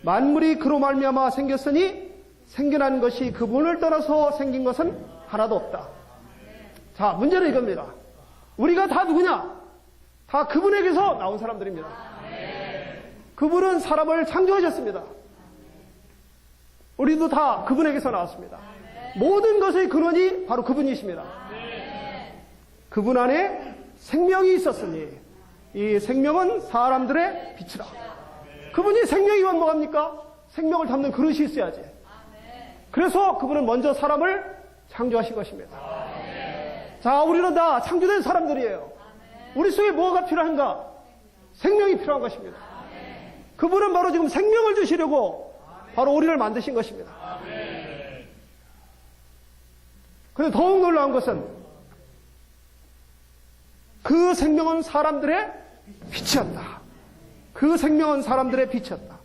만물이 그로 말미암아 생겼으니 생겨난 것이 그분을 떠나서 생긴 것은 하나도 없다. 자, 문제는 이겁니다. 우리가 다 누구냐? 다 그분에게서 나온 사람들입니다. 그분은 사람을 창조하셨습니다. 우리도 다 그분에게서 나왔습니다. 모든 것의 근원이 바로 그분이십니다. 그분 안에 생명이 있었으니 이 생명은 사람들의 빛이라. 그분이 생명이면 뭐합니까? 생명을 담는 그릇이 있어야지. 그래서 그분은 먼저 사람을 창조하신 것입니다. 자, 우리는 다 창조된 사람들이에요. 우리 속에 뭐가 필요한가? 생명이 필요한 것입니다. 그분은 바로 지금 생명을 주시려고 바로 우리를 만드신 것입니다. 그런데 더욱 놀라운 것은 그 생명은 사람들의 빛이었다. 그 생명은 사람들의 빛이었다.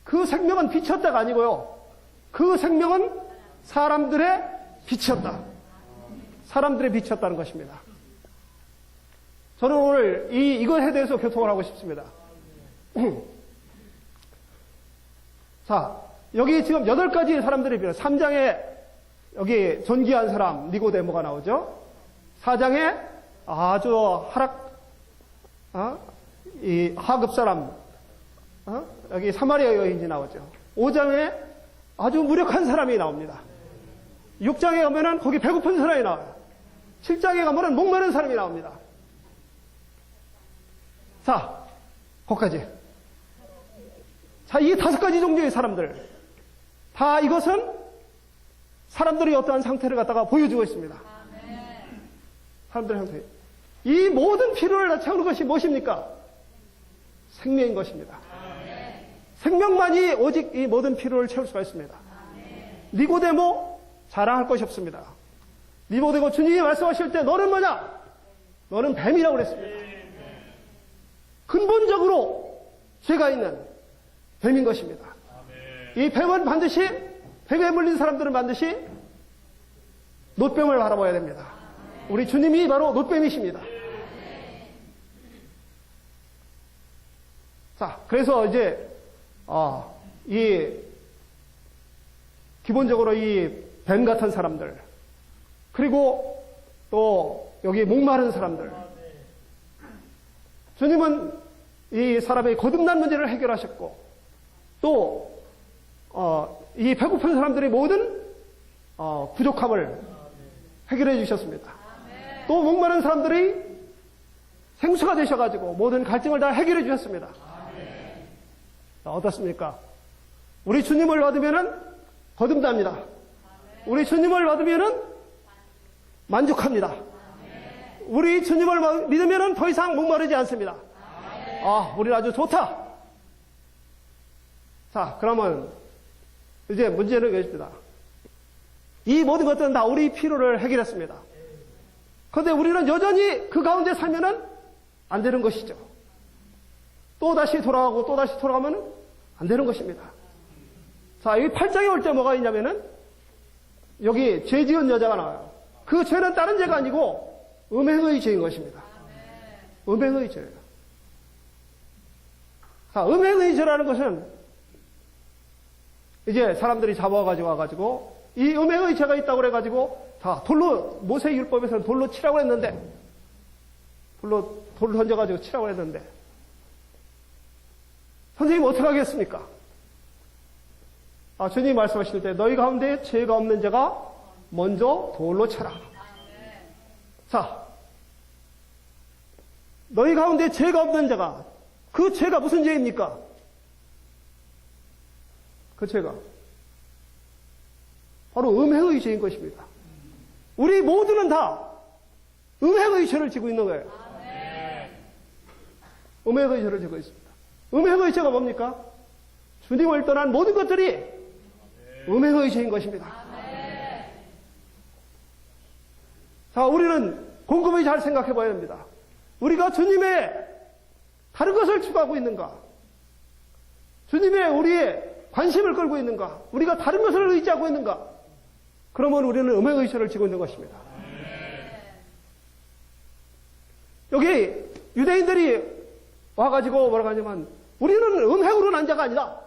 그 생명은 빛이었다가 아니고요. 그 생명은 사람들의 빛이었다. 사람들의 빛이었다는 것입니다. 저는 오늘 이것에 대해서 교통을 하고 싶습니다. 자, 여기 지금 8가지 사람들이 필요해요. 3장에 여기 존귀한 사람 니고데모가 나오죠. 4장에 아주 이 하급 사람, 여기 사마리아 여인이 나오죠. 5장에 아주 무력한 사람이 나옵니다. 6장에 가면은 거기 배고픈 사람이 나와요. 7장에 가면은 목마른 사람이 나옵니다. 자, 거기까지. 자, 이 5가지 종류의 사람들. 다 이것은 사람들이 어떠한 상태를 갖다가 보여주고 있습니다. 사람들의 상태. 이 모든 필요를 채우는 것이 무엇입니까? 생명인 것입니다. 생명만이 오직 이 모든 필요를 채울 수가 있습니다. 니고데모 자랑할 것이 없습니다. 니고데모 주님이 말씀하실 때 너는 뭐냐? 너는 뱀이라고 그랬습니다. 근본적으로 죄가 있는 뱀인 것입니다. 이 뱀은 반드시 뱀에 물린 사람들은 반드시 놋뱀을 바라봐야 됩니다. 우리 주님이 바로 놋뱀이십니다. 자, 그래서 이제 기본적으로 이 뱀 같은 사람들, 그리고 또 여기 목마른 사람들, 주님은 이 사람의 거듭난 문제를 해결하셨고, 또 이 배고픈 사람들의 모든 부족함을 해결해 주셨습니다. 또 목마른 사람들이 생수가 되셔가지고 모든 갈증을 다 해결해 주셨습니다. 어떻습니까? 우리 주님을 받으면은 거듭납니다. 우리 주님을 받으면은 만족합니다. 우리 주님을 믿으면은 더 이상 목마르지 않습니다. 우리는 아주 좋다. 자, 그러면 이제 문제는 이것입니다. 이 모든 것들은 다 우리 필요를 해결했습니다. 그런데 우리는 여전히 그 가운데 살면은 안 되는 것이죠. 또 다시 돌아가고 또 다시 돌아가면은 안 되는 것입니다. 자, 여기 8장에 올 때 뭐가 있냐면은 여기 죄 지은 여자가 나와요. 그 죄는 다른 죄가 아니고 음행의 죄인 것입니다. 음행의 죄예요. 자, 음행의 죄라는 것은 이제 사람들이 잡아가지고 와가지고 이 음행의 죄가 있다고 그래가지고 다 돌로, 모세율법에서는 돌로 치라고 했는데, 돌을 던져가지고 치라고 했는데, 선생님 어떻게 하겠습니까? 주님이 말씀하실 때 너희 가운데 죄가 없는 자가 먼저 돌로 쳐라. 자, 너희 가운데 죄가 없는 자가, 그 죄가 무슨 죄입니까? 그 죄가 바로 음행의 죄인 것입니다. 우리 모두는 다 음행의 죄를 지고 있는 거예요. 음행의 죄를 지고 있습니다. 음행의 죄가 뭡니까? 주님을 떠난 모든 것들이 음행의 죄인 것입니다. 자, 우리는 곰곰이 잘 생각해 봐야 됩니다. 우리가 주님의 다른 것을 추구하고 있는가? 주님의 우리의 관심을 끌고 있는가? 우리가 다른 것을 의지하고 있는가? 그러면 우리는 음행의식을 지고 있는 것입니다. 여기 유대인들이 와가지고 뭐라고 하냐면 우리는 음행으로 난 자가 아니다.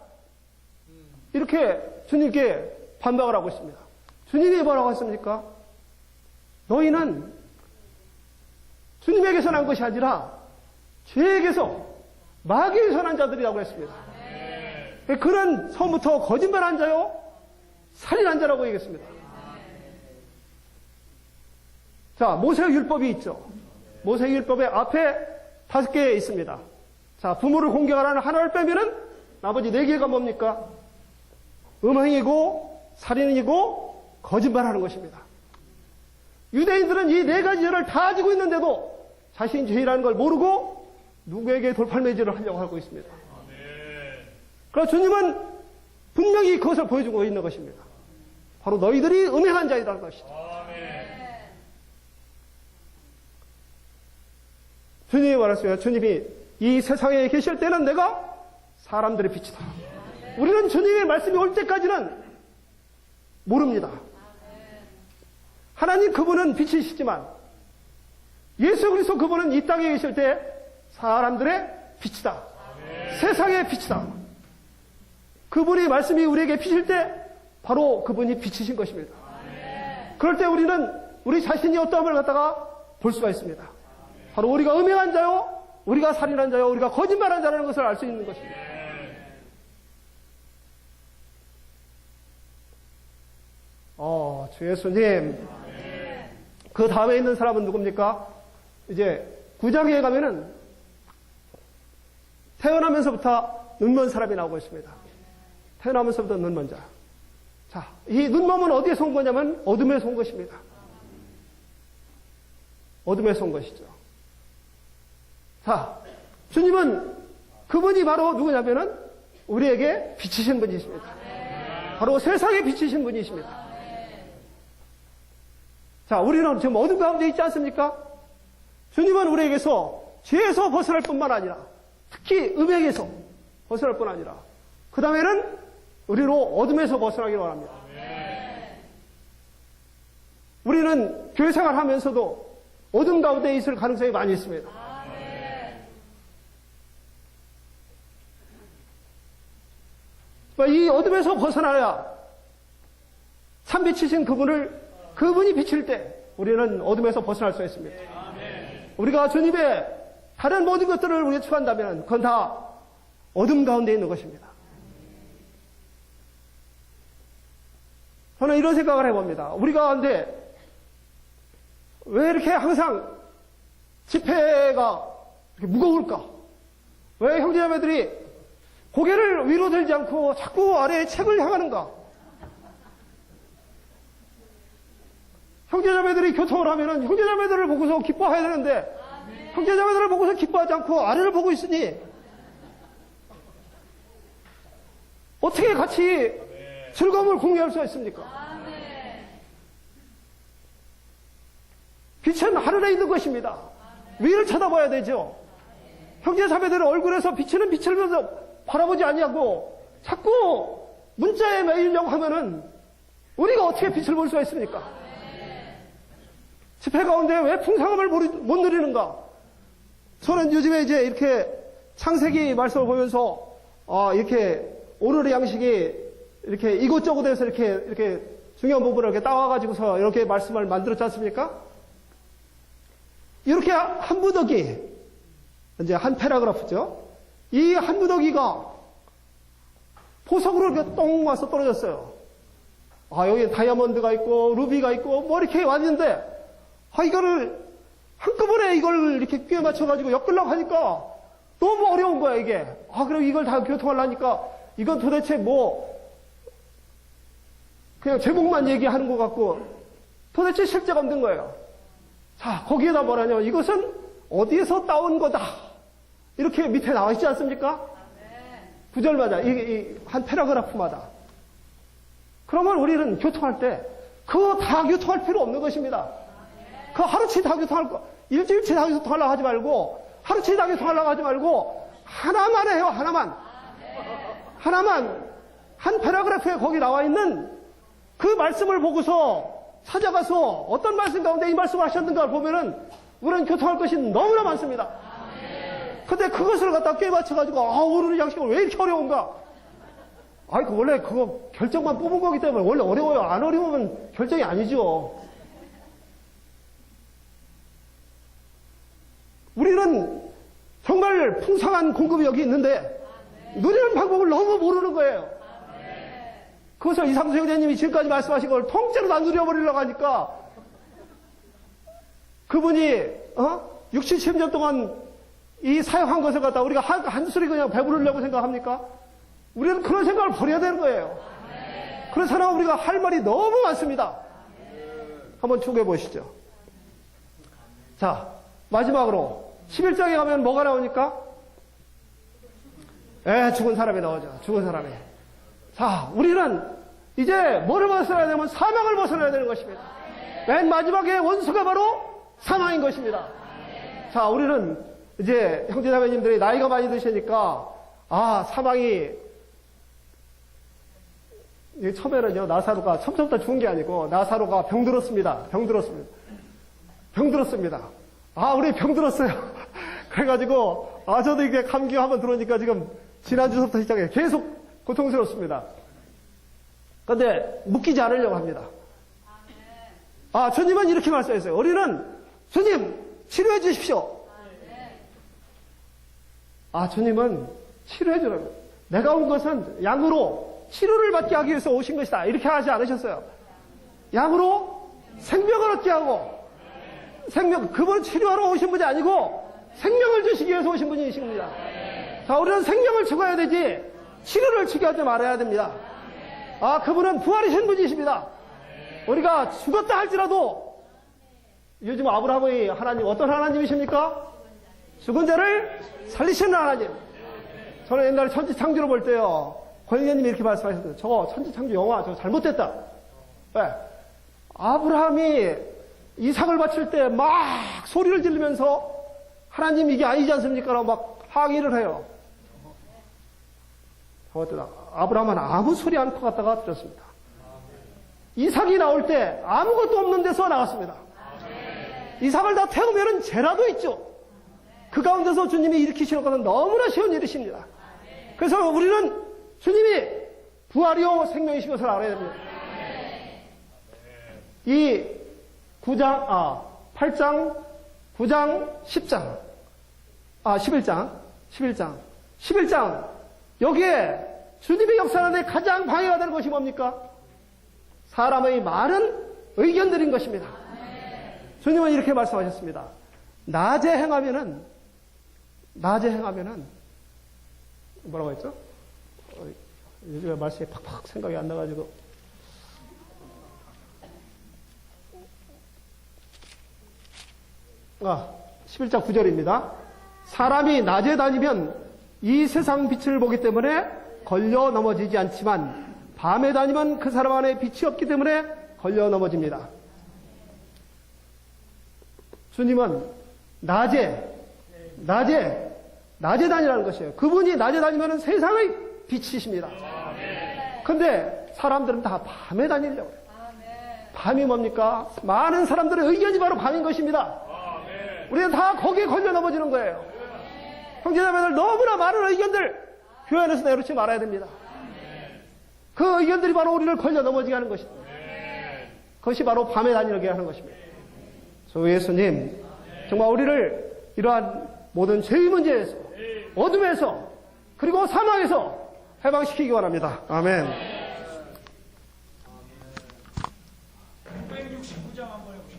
이렇게 주님께 반박을 하고 있습니다. 주님이 뭐라고 했습니까? 너희는 주님에게서 난 것이 아니라 죄에게서 마귀에서 난 자들이라고 했습니다. 그는 처음부터 거짓말한 자요, 살인한 자라고 얘기했습니다. 자, 모세율법이 있죠. 모세율법의 앞에 5개 있습니다. 자, 부모를 공경하라는 하나를 빼면은 나머지 4개가 뭡니까? 음행이고 살인이고 거짓말하는 것입니다. 유대인들은 이 4가지 죄를 다 지고 있는데도 자신이 죄라는 걸 모르고 누구에게 돌팔매질을 하려고 하고 있습니다. 그래서 주님은 분명히 그것을 보여주고 있는 것입니다. 바로 너희들이 음행한 자이라는 것이죠. 주님이 말했어요. 주님이 이 세상에 계실 때는 내가 사람들의 빛이다. 우리는 주님의 말씀이 올 때까지는 모릅니다. 하나님 그분은 빛이시지만 예수 그리스도 그분은 이 땅에 계실 때 사람들의 빛이다. 세상의 빛이다. 그분이 말씀이 우리에게 비칠 때 바로 그분이 빛이신 것입니다. 그럴 때 우리는 우리 자신이 어떠함을 갖다가 볼 수가 있습니다. 바로 우리가 음행한 자요, 우리가 살인한 자요, 우리가 거짓말한 자라는 것을 알 수 있는 것입니다. 주 예수님. 그 다음에 있는 사람은 누굽니까? 이제 9장에 가면은 태어나면서부터 눈먼 사람이 나오고 있습니다. 태어나면서부터 눈먼 자. 자, 이 눈먼은 어디에서 온 거냐면 어둠에서 온 것입니다. 어둠에서 온 것이죠. 자, 주님은 그분이 바로 누구냐면은 우리에게 빛이신 분이십니다. 바로 세상에 빛이신 분이십니다. 자, 우리는 지금 어둠 가운데 있지 않습니까? 주님은 우리에게서 죄에서 벗어날 뿐만 아니라 특히 음행에서 벗어날 뿐 아니라 그 다음에는 우리로 어둠에서 벗어나기를 원합니다. 우리는 교회 생활하면서도 어둠 가운데 있을 가능성이 많이 있습니다. 이 어둠에서 벗어나야 참 빛이신 그분이 비칠 때 우리는 어둠에서 벗어날 수 있습니다. 우리가 주님의 다른 모든 것들을 우리가 추구한다면 그건 다 어둠 가운데 있는 것입니다. 저는 이런 생각을 해봅니다. 우리 가운데 왜 이렇게 항상 집회가 이렇게 무거울까? 왜 형제자매들이 고개를 위로 들지 않고 자꾸 아래에 책을 향하는가? 형제자매들이 교통을 하면은 형제자매들을 보고서 기뻐해야 되는데 형제자매들을 보고서 기뻐하지 않고 아래를 보고 있으니 어떻게 같이 즐거움을 공유할 수가 있습니까? 빛은 하늘에 있는 것입니다. 위를 쳐다봐야 되죠. 형제자매들의 얼굴에서 비치는 빛을 바라보지 아니하고 자꾸 문자에 매이려고 하면은 우리가 어떻게 빛을 볼 수가 있습니까? 집회 가운데 왜 풍성함을 못 누리는가? 저는 요즘에 이제 이렇게 창세기 말씀을 보면서 이렇게 오늘의 양식이 이렇게 이곳저곳에서 이렇게 중요한 부분을 이렇게 따와가지고서 이렇게 말씀을 만들었지 않습니까? 이렇게 한 무더기, 이제 한 패러그래프죠. 이 한 무더기가 보석으로 이렇게 똥 와서 떨어졌어요. 여기 다이아몬드가 있고, 루비가 있고, 뭐 이렇게 왔는데, 이거를 한꺼번에 이걸 이렇게 끼워 맞춰가지고 엮으려고 하니까 너무 어려운 거야, 이게. 그럼 이걸 다 교통하려니까 이건 도대체 그냥 제목만 얘기하는 것 같고 도대체 실제가 없는 거예요. 자, 거기에다 뭐라냐면 이것은 어디에서 따온 거다. 이렇게 밑에 나와 있지 않습니까? 구절마다, 한 패러그래프마다. 그러면 우리는 교통할 때 그거 다 교통할 필요 없는 것입니다. 그 하루치 다교통할 거, 일주일치 다교통하려고 하지 말고, 하루치 다교통하려고 하지 말고, 하나만 해요, 하나만. 하나만. 한 패러그래프에 거기 나와 있는 그 말씀을 보고서 찾아가서 어떤 말씀 가운데 이 말씀을 하셨는가 보면은 우리는 교통할 것이 너무나 많습니다. 근데 그것을 갖다 꿰맞춰가지고, 오늘의 양식은 왜 이렇게 어려운가? 원래 그거 결정만 뽑은 거기 때문에 원래 어려워요. 안 어려우면 결정이 아니죠. 우리는 정말 풍성한 공급이 여기 있는데 누리는 방법을 너무 모르는 거예요. 그것을 이상수 형제님이 지금까지 말씀하신 걸 통째로 다 누려버리려고 하니까 그분이 60, 70년 동안 이 사역한 것을 갖다 우리가 한 소리 그냥 배부르려고 생각합니까? 우리는 그런 생각을 버려야 되는 거예요. 그런 사람은 우리가 할 말이 너무 많습니다. 한번 추구해 보시죠. 자, 마지막으로 11장에 가면 뭐가 나오니까? 죽은 사람이 나오죠. 죽은 사람이. 자, 우리는 이제 뭐를 벗어나야 되면 사망을 벗어나야 되는 것입니다. 맨 마지막에 원수가 바로 사망인 것입니다. 자, 우리는 이제 형제자매님들이 나이가 많이 드시니까 사망이 처음에는요 나사로가 처음부터 죽은 게 아니고 나사로가 병들었습니다. 병들었습니다. 우리 병들었어요. 그래가지고 저도 이게 감기가 한번 들어오니까 지금 지난주부터 시작해 계속 고통스럽습니다. 그런데 묶이지 않으려고 합니다. 주님은 이렇게 말씀했어요. 우리는 주님 치료해 주십시오. 주님은 치료해 주라고. 내가 온 것은 양으로 치료를 받게 하기 위해서 오신 것이다. 이렇게 하지 않으셨어요. 양으로 생명을 얻게 하고 그분은 치료하러 오신 분이 아니고 생명을 주시기 위해서 오신 분이십니다. 자, 우리는 생명을 추구해야 되지 치료를 추구하지 말아야 됩니다. 그분은 부활이신 분이십니다. 우리가 죽었다 할지라도 요즘 아브라함의 하나님 어떤 하나님이십니까? 죽은 자를 살리시는 하나님. 저는 옛날에 천지창조를 볼 때요 권위원님이 이렇게 말씀하셨어요. 저거 천지창조 영화 저거 잘못됐다. 왜? 아브라함이 이삭을 바칠 때 막 소리를 지르면서 하나님 이게 아니지 않습니까? 라고 막 항의를 해요. 아브라함은 아무 소리 않고 갔다가 들었습니다. 이삭이 나올 때 아무것도 없는 데서 나왔습니다. 이삭을 다 태우면은 죄라도 있죠. 그 가운데서 주님이 일으키시는 것은 너무나 쉬운 일이십니다. 그래서 우리는 주님이 부활이요 생명이신 것을 알아야 됩니다. 이 8장, 9장, 10장, 11장. 여기에 주님의 역사하는데 가장 방해가 되는 것이 뭡니까? 사람의 많은 의견들인 것입니다. 주님은 이렇게 말씀하셨습니다. 낮에 행하면은 뭐라고 했죠? 요즘에 말씀이 팍팍 생각이 안 나가지고 11장 9절입니다. 사람이 낮에 다니면 이 세상 빛을 보기 때문에 걸려 넘어지지 않지만 밤에 다니면 그 사람 안에 빛이 없기 때문에 걸려 넘어집니다. 주님은 낮에 다니라는 것이에요. 그분이 낮에 다니면 세상의 빛이십니다. 근데 사람들은 다 밤에 다니려고 해요. 밤이 뭡니까? 많은 사람들의 의견이 바로 밤인 것입니다. 우리는 다 거기에 걸려 넘어지는 거예요. 형제자매들 너무나 많은 의견들 교회 안에서 내놓지 말아야 됩니다. 그 의견들이 바로 우리를 걸려 넘어지게 하는 것입니다. 그것이 바로 밤에 다니게 하는 것입니다. 주 예수님 정말 우리를 이러한 모든 죄의 문제에서 어둠에서 그리고 사망에서 해방시키기 원합니다. 아멘. 669장 한번 해보시죠.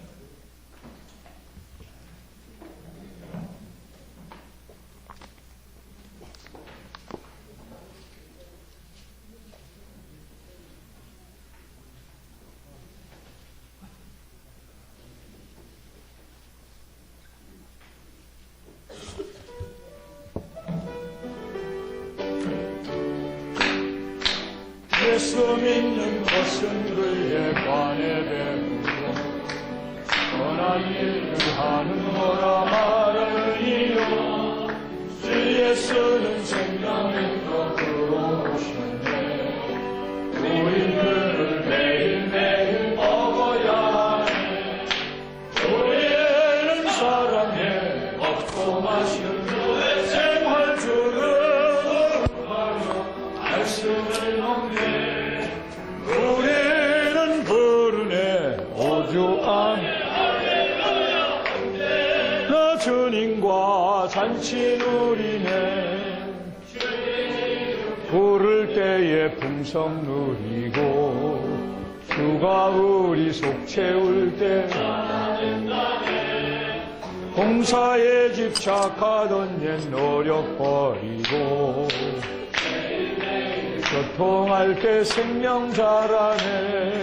쓰는 생명인 것 그러셨네. 우린 그를 매일매일 먹어야 하네. 우리는 사랑해 먹고 마시는 그의 생활주를 하며 말씀을 먹네. 우리는 부르네 오주 아멘. 나 주님과 잔치 누리네. 부를 때에 풍성 누리고 주가 우리 속 채울 때 봉사에 집착하던 옛 노력 버리고 교통할 때 생명 잘하네.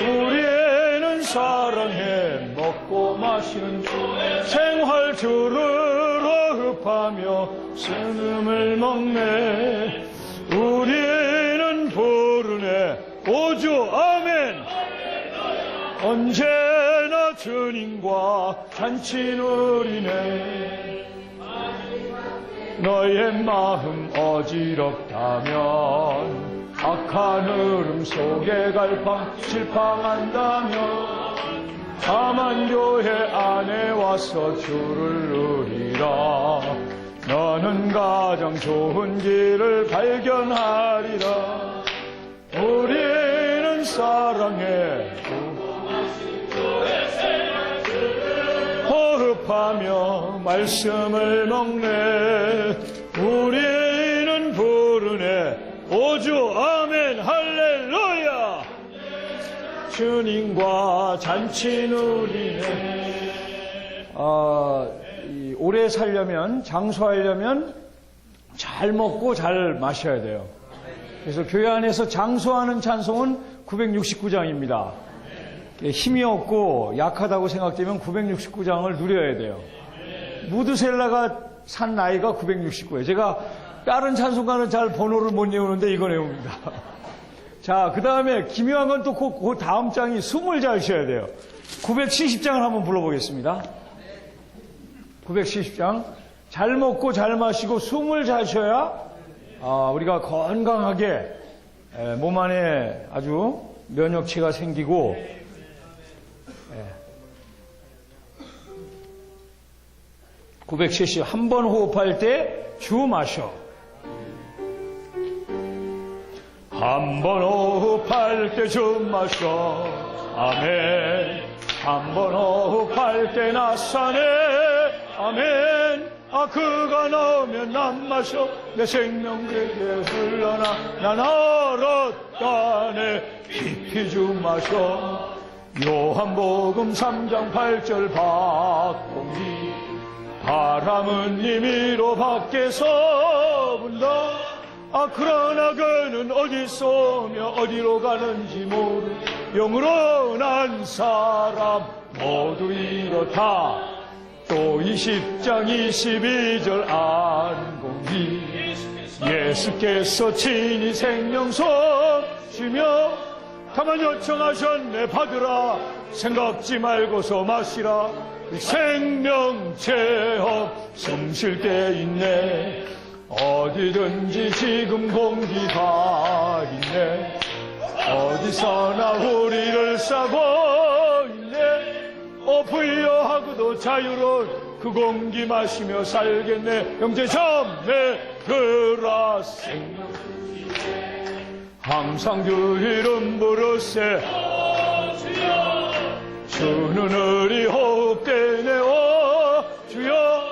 우리는 사랑해 먹고 마시는 생활주를 호흡하며 신음을 먹네. 우리는 부르네 오주 아멘. 언제나 주님과 잔치 누리네. 너의 마음 어지럽다면 악한 흐름 속에 갈팡질팡한다면 다만 교회 안에 와서 주를 누리라. 너는 가장 좋은 길을 발견하리라. 우리는 사랑해 호흡하며 말씀을 먹네. 우리는 부르네 오주 아멘 할렐루야. 주님과 잔치 누리네. 오래 살려면, 장수하려면 잘 먹고 잘 마셔야 돼요. 그래서 교회 안에서 장수하는 찬송은 969장입니다. 힘이 없고 약하다고 생각되면 969장을 누려야 돼요. 무드셀라가 산 나이가 969예요. 제가 다른 찬송가는 잘 번호를 못 외우는데 이거 외웁니다. 자, 그 다음에 기묘한 건 또 그 다음 장이 숨을 잘 쉬어야 돼요. 970장을 한번 불러보겠습니다. 970장. 잘 먹고 잘 마시고 숨을 잘 쉬어야 우리가 건강하게 몸 안에 아주 면역체가 생기고 970 한 번 호흡할 때 주 마셔. 한 번 호흡할 때 주 마셔. 아멘. 한 번 호흡할 때 나 사네. 아멘. 그가 나오면 난 마셔. 내 생명 그에게 흘러나 난 얼었다네. 깊이 주 마셔. 요한복음 3장 8절 박공기. 바람은 임의로 밖에서 분다. 그러나 그는 어디서 오며 어디로 가는지 모르. 영으로 난 사람 모두 이렇다. 또 20장 22절 안공기. 예수께서 친히 생명송 주며 다만 요청하셨네. 받으라. 생각지 말고서 마시라. 생명체험 숨 쉴 때 있네. 어디든지 지금 공기가 있네. 어디서나 우리를 싸고 있네. 부유하고도 자유로운 그 공기 마시며 살겠네. 형제 자매 들아 생명 항상 주 이름 부르세. 주는 우리 호흡되네. 주여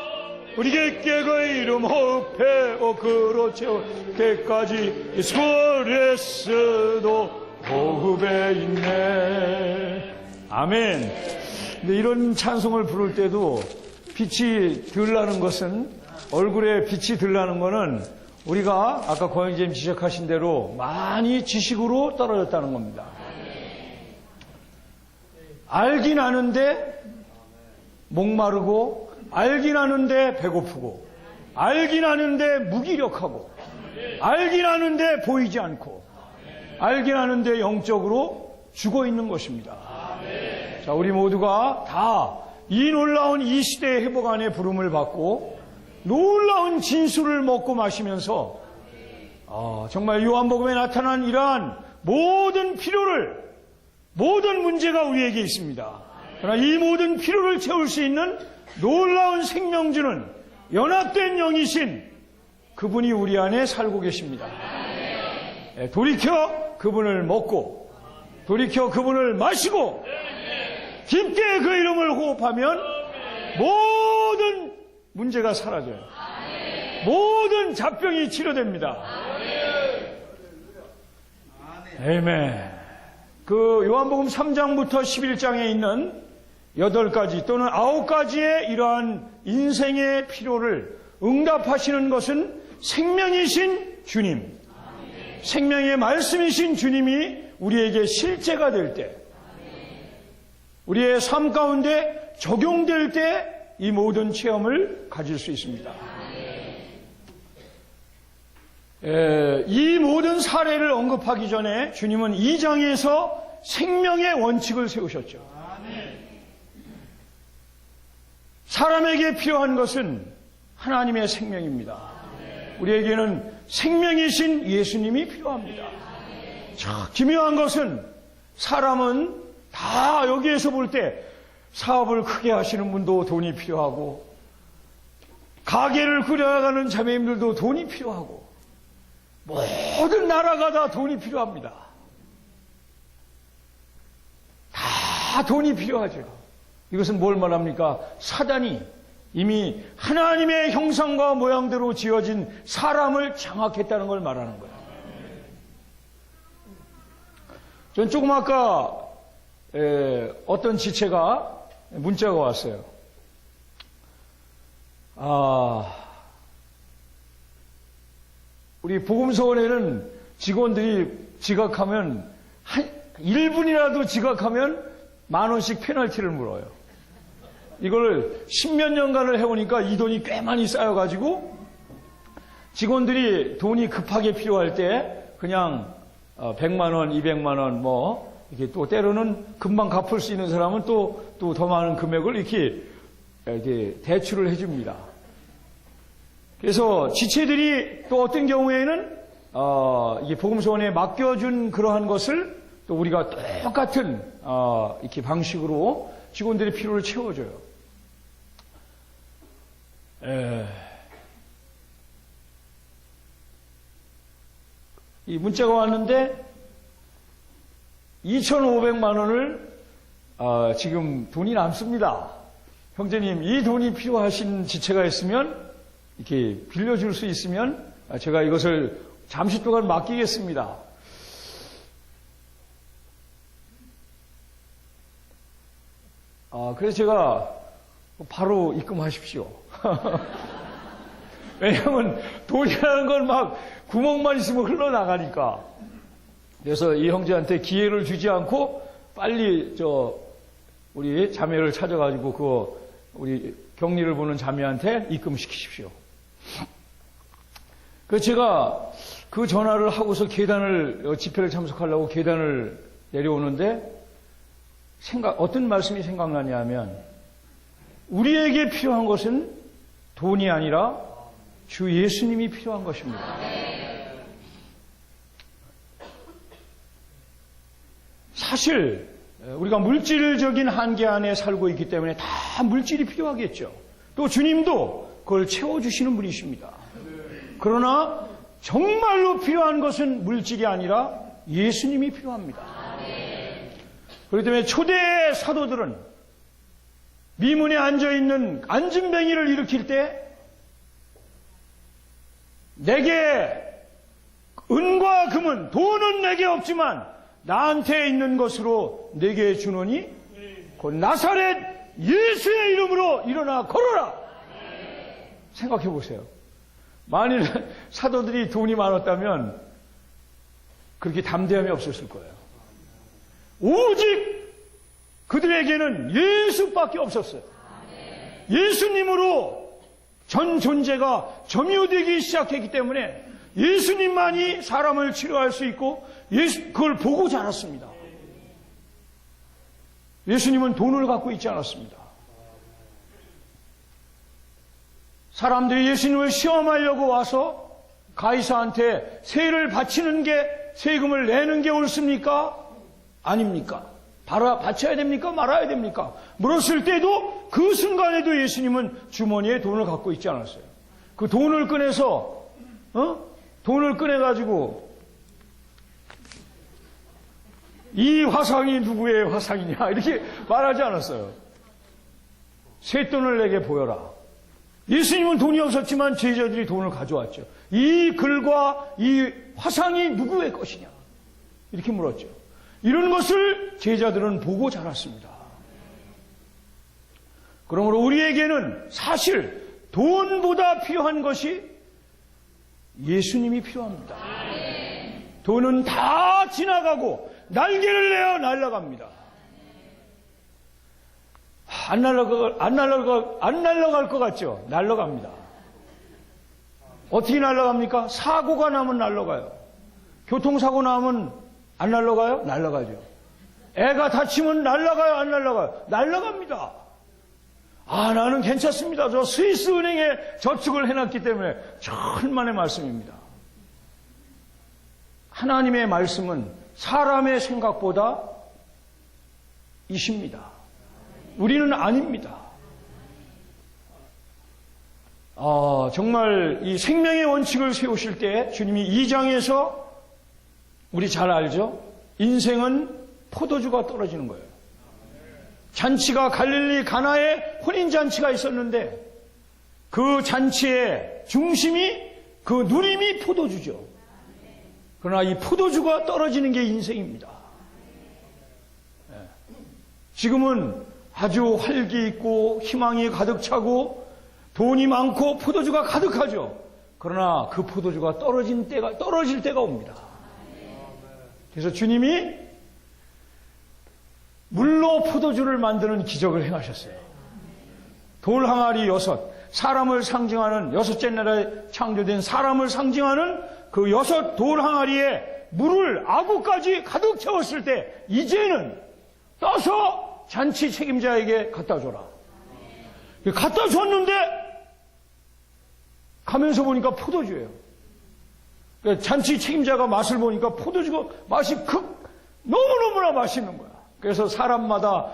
우리 객께 그 이름 호흡해. 그렇지. 때까지 예수그리스도 호흡에 있네. 아멘. 근데 이런 찬송을 부를 때도 빛이 들나는 것은, 얼굴에 빛이 들나는 것은 우리가 아까 고영재님 지적하신 대로 많이 지식으로 떨어졌다는 겁니다. 알긴 아는데 목마르고, 알긴 아는데 배고프고, 알긴 아는데 무기력하고, 알긴 아는데 보이지 않고, 알긴 아는데 영적으로 죽어 있는 것입니다. 자, 우리 모두가 다 이 놀라운 이 시대의 회복 안에 부름을 받고 놀라운 진술을 먹고 마시면서 정말 요한복음에 나타난 이러한 모든 필요를, 모든 문제가 우리에게 있습니다. 그러나 이 모든 필요를 채울 수 있는 놀라운 생명주는 연합된 영이신 그분이 우리 안에 살고 계십니다. 돌이켜 그분을 먹고, 돌이켜 그분을 마시고, 깊게 그 이름을 호흡하면 모든 문제가 사라져요. 모든 잡병이 치료됩니다. 아멘. 그 요한복음 3장부터 11장에 있는 8가지 또는 9가지의 이러한 인생의 필요를 응답하시는 것은 생명이신 주님, 생명의 말씀이신 주님이 우리에게 실제가 될 때, 우리의 삶 가운데 적용될 때 이 모든 체험을 가질 수 있습니다. 이 모든 사례를 언급하기 전에 주님은 2장에서 생명의 원칙을 세우셨죠. 사람에게 필요한 것은 하나님의 생명입니다. 우리에게는 생명이신 예수님이 필요합니다. 자, 기묘한 것은 사람은 다 여기에서 볼 때 사업을 크게 하시는 분도 돈이 필요하고, 가게를 꾸려나가는 자매님들도 돈이 필요하고, 모든 나라가 다 돈이 필요합니다. 다 돈이 필요하죠. 이것은 뭘 말합니까? 사단이 이미 하나님의 형상과 모양대로 지어진 사람을 장악했다는 걸 말하는 거예요. 전 조금 아까 어떤 지체가 문자가 왔어요. 우리 복음서원에는 직원들이 지각하면 1분이라도 지각하면 10,000원씩 페널티를 물어요. 이걸 10몇 년간을 해오니까 이 돈이 꽤 많이 쌓여가지고 직원들이 돈이 급하게 필요할 때 그냥 100만 원, 200만 원 이렇게 또 때로는 금방 갚을 수 있는 사람은 또 더 많은 금액을 이렇게 대출을 해줍니다. 그래서 지체들이 또 어떤 경우에는 이게 복음서원에 맡겨준 그러한 것을 또 우리가 똑같은 이렇게 방식으로 직원들의 필요를 채워줘요. 이 문자가 왔는데 2,500만 원을 지금 돈이 남습니다. 형제님, 이 돈이 필요하신 지체가 있으면 이렇게 빌려줄 수 있으면 제가 이것을 잠시 동안 맡기겠습니다. 그래서 제가 바로 입금하십시오. 왜냐하면 돈이라는 건 막 구멍만 있으면 흘러나가니까. 그래서 이 형제한테 기회를 주지 않고 빨리 우리 자매를 찾아가지고 우리 격리를 보는 자매한테 입금시키십시오. 그래서 제가 그 전화를 하고서 집회를 참석하려고 계단을 내려오는데 어떤 말씀이 생각나냐 하면 우리에게 필요한 것은 돈이 아니라 주 예수님이 필요한 것입니다. 사실 우리가 물질적인 한계 안에 살고 있기 때문에 다 물질이 필요하겠죠. 또 주님도 그걸 채워주시는 분이십니다. 그러나 정말로 필요한 것은 물질이 아니라 예수님이 필요합니다. 그렇기 때문에 초대 사도들은 미문에 앉아있는 안진뱅이를 일으킬 때 내게 은과 금은, 돈은 내게 없지만 나한테 있는 것으로 내게 주노니 곧 나사렛 예수의 이름으로 일어나 걸어라. 생각해 보세요. 만일 사도들이 돈이 많았다면 그렇게 담대함이 없었을 거예요. 오직 그들에게는 예수밖에 없었어요. 예수님으로 전 존재가 점유되기 시작했기 때문에 예수님만이 사람을 치료할 수 있고 그걸 보고 자랐습니다. 예수님은 돈을 갖고 있지 않았습니다. 사람들이 예수님을 시험하려고 와서 가이사한테 세를 바치는 게, 세금을 내는 게 옳습니까? 아닙니까? 바쳐야 됩니까? 말아야 됩니까? 물었을 때도 그 순간에도 예수님은 주머니에 돈을 갖고 있지 않았어요. 그 돈을 꺼내서, 돈을 꺼내가지고, 이 화상이 누구의 화상이냐? 이렇게 말하지 않았어요. 쇳돈을 내게 보여라. 예수님은 돈이 없었지만 제자들이 돈을 가져왔죠. 이 글과 이 화상이 누구의 것이냐? 이렇게 물었죠. 이런 것을 제자들은 보고 자랐습니다. 그러므로 우리에게는 사실 돈보다 필요한 것이 예수님이 필요합니다. 돈은 다 지나가고 날개를 내어 날아갑니다. 안 날아갈 것 같죠? 날아갑니다. 어떻게 날아갑니까? 사고가 나면 날아가요. 교통사고 나면 안 날아가요? 날아가죠. 애가 다치면 날아가요? 안 날아가요? 날아갑니다. 아, 나는 괜찮습니다. 저 스위스 은행에 저축을 해놨기 때문에 천만의 말씀입니다. 하나님의 말씀은 사람의 생각보다 이십니다. 우리는 아닙니다. 정말 이 생명의 원칙을 세우실 때 주님이 2장에서 우리 잘 알죠? 인생은 포도주가 떨어지는 거예요. 잔치가 갈릴리 가나에 혼인잔치가 있었는데 그 잔치의 중심이, 그 누림이 포도주죠. 그러나 이 포도주가 떨어지는 게 인생입니다. 지금은 아주 활기 있고 희망이 가득 차고 돈이 많고 포도주가 가득하죠. 그러나 그 포도주가 떨어질 때가 옵니다. 그래서 주님이 물로 포도주를 만드는 기적을 행하셨어요. 돌 항아리 6, 사람을 상징하는, 6째 날에 창조된 사람을 상징하는 그 6 돌 항아리에 물을 아구까지 가득 채웠을 때 이제는 떠서 잔치 책임자에게 갖다 줘라. 갖다 줬는데 가면서 보니까 포도주예요. 잔치 책임자가 맛을 보니까 포도주가 맛이 너무너무나 맛있는 거야. 그래서 사람마다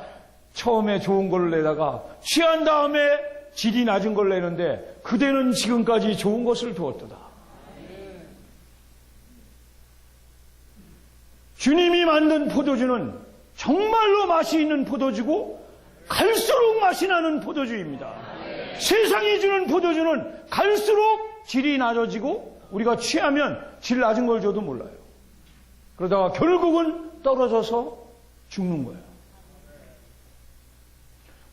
처음에 좋은 걸 내다가 취한 다음에 질이 낮은 걸 내는데 그대는 지금까지 좋은 것을 두었도다. 주님이 만든 포도주는 정말로 맛이 있는 포도주고 갈수록 맛이 나는 포도주입니다. 세상이 주는 포도주는 갈수록 질이 낮아지고 우리가 취하면 질 낮은 걸 줘도 몰라요. 그러다가 결국은 떨어져서 죽는 거예요.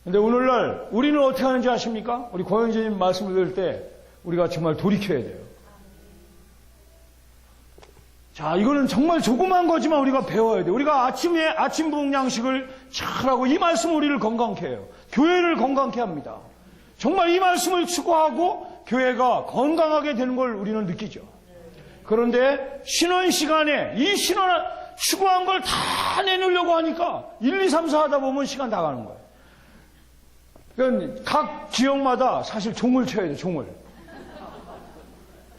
근데 오늘날 우리는 어떻게 하는지 아십니까? 우리 고영재님 말씀을 들을 때 우리가 정말 돌이켜야 돼요. 자, 이거는 정말 조그만 거지만 우리가 배워야 돼요. 우리가 아침에 아침 부흥 양식을 잘하고 이 말씀 우리를 건강케 해요. 교회를 건강케 합니다. 정말 이 말씀을 추구하고 교회가 건강하게 되는 걸 우리는 느끼죠. 그런데 신원 시간에 이 신원 추구한 걸 다 내놓으려고 하니까 1, 2, 3, 4 하다 보면 시간 다 가는 거예요. 그러니까 각 지역마다 사실 종을 쳐야 돼요, 종을.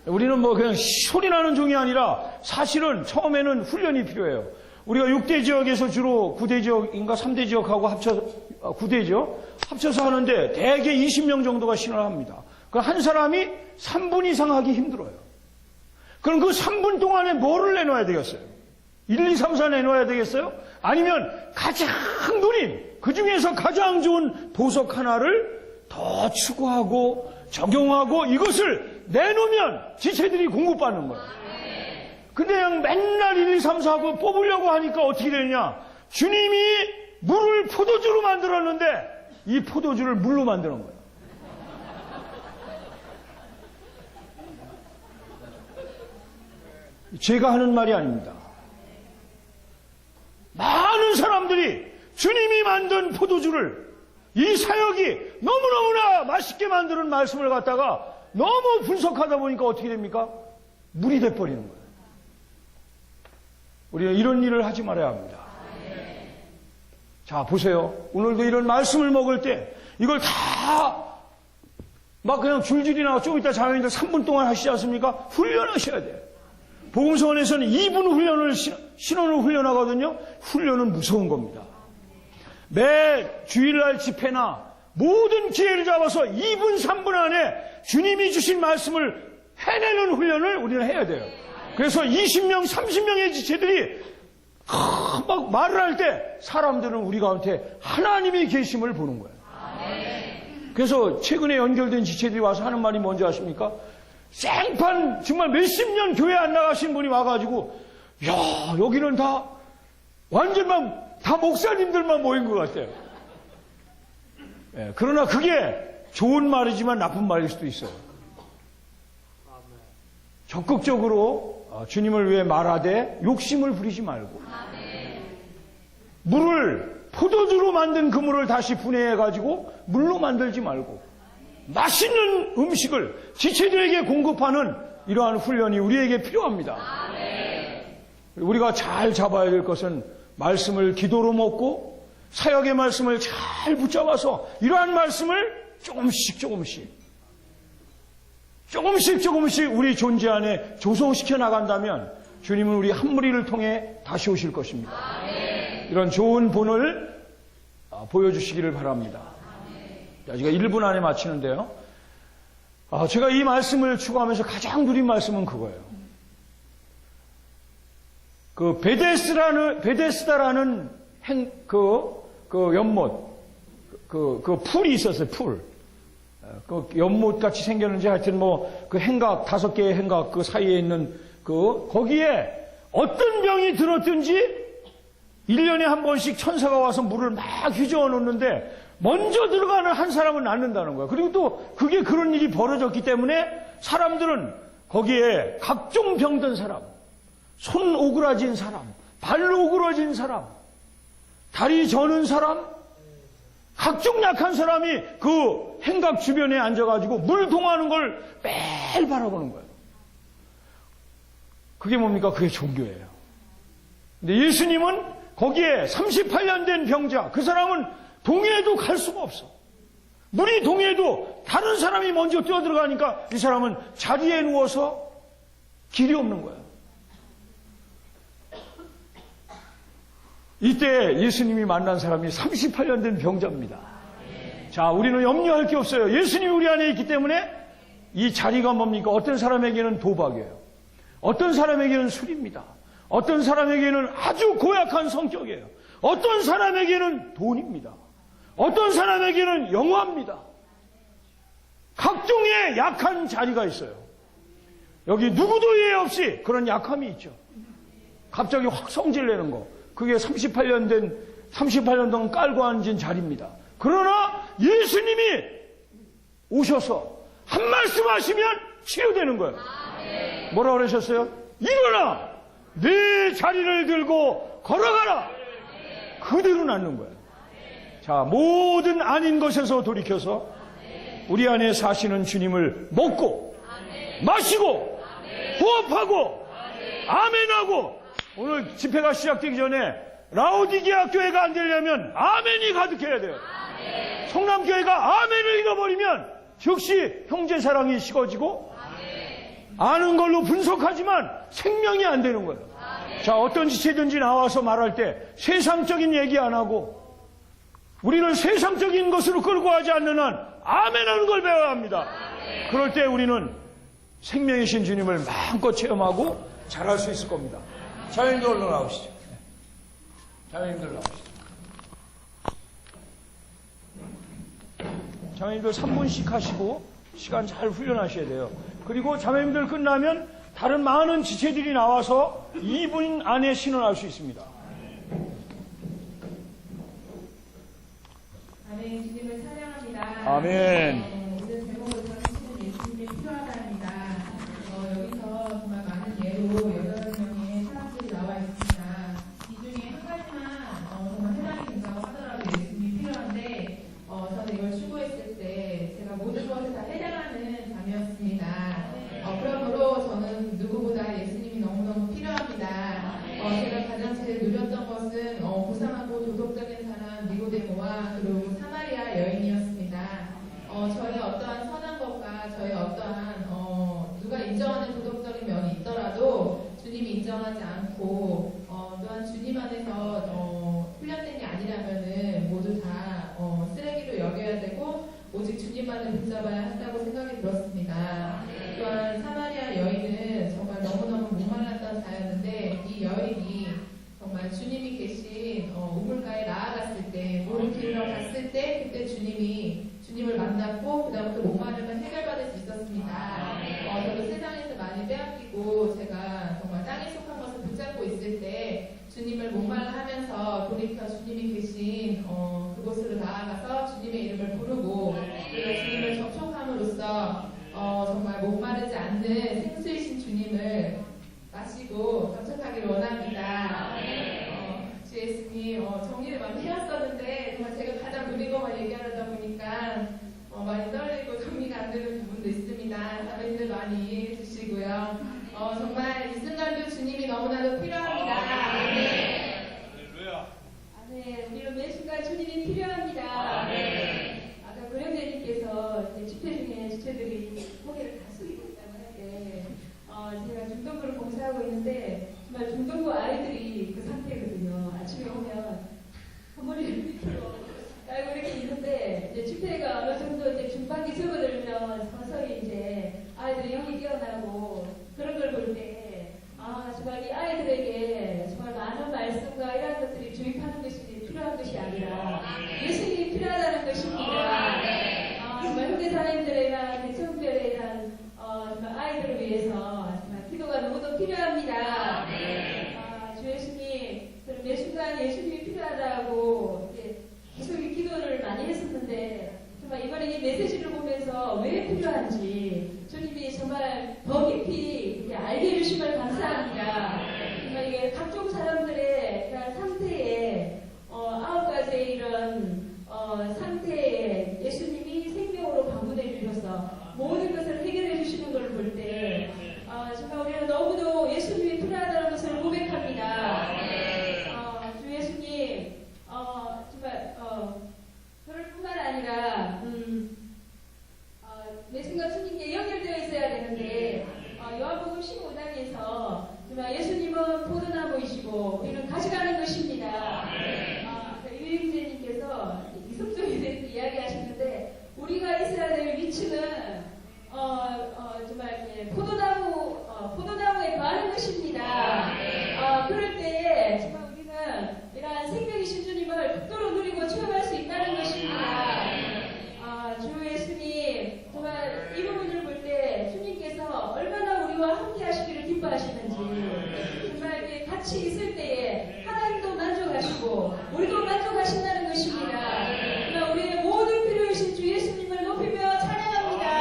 우리는 뭐 그냥 소리 나는 종이 아니라 사실은 처음에는 훈련이 필요해요. 우리가 6대 지역에서 주로 9대 지역인가 3대 지역하고 9대죠. 합쳐서 하는데 대개 20명 정도가 신원을 합니다. 그럼 한 사람이 3분 이상 하기 힘들어요. 그럼 그 3분 동안에 뭐를 내놔야 되겠어요? 1, 2, 3, 4 내놔야 되겠어요? 아니면 가장 누린, 그 중에서 가장 좋은 보석 하나를 더 추구하고 적용하고 이것을 내놓으면 지체들이 공급받는 거예요. 근데 그냥 맨날 1, 2, 3, 4 하고 뽑으려고 하니까 어떻게 되냐? 주님이 물을 포도주로 만들었는데 이 포도주를 물로 만드는 거예요. 제가 하는 말이 아닙니다. 많은 사람들이 주님이 만든 포도주를 이 사역이 너무너무나 맛있게 만드는 말씀을 갖다가 너무 분석하다 보니까 어떻게 됩니까? 물이 돼버리는 거예요. 우리는 이런 일을 하지 말아야 합니다. 자, 보세요. 오늘도 이런 말씀을 먹을 때 이걸 다 막 그냥 줄줄이 나와 좀 이따 자매님들 3분 동안 하시지 않습니까? 훈련하셔야 돼요. 복음서원에서는 2분 훈련을 신원을 훈련하거든요. 훈련은 무서운 겁니다. 매 주일날 집회나 모든 기회를 잡아서 2분 3분 안에 주님이 주신 말씀을 해내는 훈련을 우리는 해야 돼요. 그래서 20명 30명의 지체들이 막 말을 할 때 사람들은 우리 가운데 하나님의 계심을 보는 거예요. 그래서 최근에 연결된 지체들이 와서 하는 말이 뭔지 아십니까? 생판 정말 몇십 년 교회 안 나가신 분이 와가지고 야 여기는 다 완전 다 목사님들만 모인 것 같아요. 예, 그러나 그게 좋은 말이지만 나쁜 말일 수도 있어요. 적극적으로 주님을 위해 말하되 욕심을 부리지 말고 물을 포도주로 만든 그 물을 다시 분해해가지고 물로 만들지 말고 맛있는 음식을 지체들에게 공급하는 이러한 훈련이 우리에게 필요합니다. 우리가 잘 잡아야 될 것은 말씀을 기도로 먹고 사역의 말씀을 잘 붙잡아서 이러한 말씀을 조금씩 우리 존재 안에 조성시켜 나간다면 주님은 우리 한 무리를 통해 다시 오실 것입니다. 이런 좋은 본을 보여주시기를 바랍니다. 제가 1분 안에 마치는데요. 제가 이 말씀을 추구하면서 가장 누린 말씀은 그거예요. 그 베데스다라는 그 연못, 그 풀이 있었어요, 풀. 그 연못 같이 생겼는지 하여튼 그 행각, 5개의 행각 그 사이에 있는 거기에 어떤 병이 들었든지 1년에 한 번씩 천사가 와서 물을 막 휘저어 놓는데 먼저 들어가는 한 사람은 낫는다는 거예요. 그리고 또 그게 그런 일이 벌어졌기 때문에 사람들은 거기에 각종 병든 사람, 손 오그라진 사람, 발 오그라진 사람, 다리 저는 사람, 각종 약한 사람이 그 행각 주변에 앉아가지고 물 동하는 걸 매일 바라보는 거예요. 그게 뭡니까? 그게 종교예요. 근데 예수님은 거기에 38년 된 병자, 그 사람은 동해에도 갈 수가 없어. 물이 동해에도 다른 사람이 먼저 뛰어들어가니까 이 사람은 자리에 누워서 길이 없는 거예요. 이때 예수님이 만난 사람이 38년 된 병자입니다. 자, 우리는 염려할 게 없어요. 예수님이 우리 안에 있기 때문에 이 자리가 뭡니까? 어떤 사람에게는 도박이에요. 어떤 사람에게는 술입니다. 어떤 사람에게는 아주 고약한 성격이에요. 어떤 사람에게는 돈입니다. 어떤 사람에게는 영화입니다. 각종의 약한 자리가 있어요. 여기 누구도 이해 없이 그런 약함이 있죠. 갑자기 확 성질내는 거. 그게 38년 동안 깔고 앉은 자리입니다. 그러나 예수님이 오셔서 한 말씀 하시면 치유되는 거예요. 뭐라 그러셨어요? 일어나! 내 자리를 들고 걸어가라! 그대로 낫는 거예요. 자, 모든 아닌 것에서 돌이켜서 우리 안에 사시는 주님을 먹고 마시고 호흡하고 아멘하고 오늘 집회가 시작되기 전에 라오디게아 교회가 안 되려면 아멘이 가득해야 돼요. 성남교회가 아멘을 잃어버리면 즉시 형제사랑이 식어지고 아는 걸로 분석하지만 생명이 안 되는 거예요. 자, 어떤 지체든지 나와서 말할 때 세상적인 얘기 안 하고 우리는 세상적인 것으로 끌고 가지 않는 한 아멘하는 걸 배워야 합니다. 그럴 때 우리는 생명이신 주님을 마음껏 체험하고 잘할 수 있을 겁니다. 자매님들 얼른 나오시죠. 자매님들 나오시죠. 자매님들 3분씩 하시고 시간 잘 훈련하셔야 돼요. 그리고 자매님들 끝나면 다른 많은 지체들이 나와서 2분 안에 신원할 수 있습니다. 아멘. 주님을 찬양합니다. 아멘. 오늘 제목을 전하시는 예수님이 필요하다입니다. 여기서 정말 많은 예로 8명의 사람들이 나와 있습니다. 이 중에 한 가지만 정말 해당이 된다고 하더라도 예수님이 필요한데 저는 이걸 추구했을 때 제가 모든 것을 다 해당하는 잠이었습니다. 그러므로 저는 누구보다 예수님이 너무너무 필요합니다. 제가 가장 제일 누렸던 것은 고상하고 도덕적인 사람 니고데모와 그리고 사마리아 여인이었습니다. 저희 들었습니다. 또한 사마리아 여인은 정말 너무너무 목말랐던 자였는데 이 여인이 정말 주님이 계신 우물가에 나아갔을 때, 물을 길러 갔을 때 그때 주님을 만났고 그다음부터 목마름을 해결받을 수 있었습니다. 저도 세상에서 많이 빼앗기고 제가 정말 땅에 속한 것을 붙잡고 있을 때 주님을 목말라하면서 돌이켜 주님이 계신 그곳으로 나아가서 주님의 이름을 부르고 그리고 주님을 접촉함으로써 정말 목마르지 않는 생수이신 주님을 마시고 접촉하기를 원합니다. 주 예수님 정리를 많이 해왔었는데 정말 제가 가장 누린 것만 얘기하다 보니까 많이 떨리고 정리가 안 되는 부분도 있습니다. 자매님들 많이 이해해 주시고요. 정말 이 순간도 주님이 너무나도 필요합니다. 할렐루야. 아멘. 우리는 매 순간 주님이 필요합니다. 아까 고령재님께서 집회 중에 지체들이 고개를 다 숙이고 있다고 하는데 제가 중동부를 봉사하고 있는데 정말 중동부 아이들이 그 상태거든요. 아침에 오면 머리를 밑으로 깔고 이렇게 있는데 이제 집회가 어느 정도 이제 중반기 접어들면 서서히 이제 아이들이 영이 깨어나고 그런 걸 볼 때 정말 이 아이들에게 정말 많은 말씀과 이런 것들이 주입하는 것이 필요한 것이 아니라 예수님이 필요하다는 것입니다. 정말 현대사님들에 대한 대청별에 대한 정말 아이들을 위해서 정말 기도가 너무도 필요합니다. 주 예수님, 저는 매 순간 예수님이 필요하다고 계속 이 기도를 많이 했었는데 정말 이번에 이 메시지를 보면서 왜 필요한지 주님이 정말 더 깊이 알게 해주심을 감사합니다. 정말 이게 각종 사람들의 이런 상태에 9가지의 이런 상태에 예수님이 생명으로 방문해 주셔서 모든 것을 해결해 주시는 걸 볼 때 정말 우리는 너무도 예수님이 필요하다는 것을 고백합니다. 주 예수님 정말 저를 뿐만 아니라 매 순간 주님께 연결되어 있어야 되는데 요한복음 15장에서 정말 예수님은 포도나무이시고 우리는 가져가는 것입니다. 유임재님께서 이성적에 대해서 이야기하시는데 우리가 있어야 될 위치는 정말 포도나무에 거하는 것입니다. 그럴 때에 정말 우리는 이러한 생명이신 주님을 극도로 누리고 체험할 수 있다는 것입니다. 주 예수님 정말 이 부분을 볼 때 주님께서 얼마나 우리와 함께 하시기를 기뻐하시는지 정말 이렇게 같이 있을 때에 하나님도 만족하시고 우리도 만족하신다는 것입니다. 정말 우리의 모든 필요이신 주 예수님을 높이며 찬양합니다.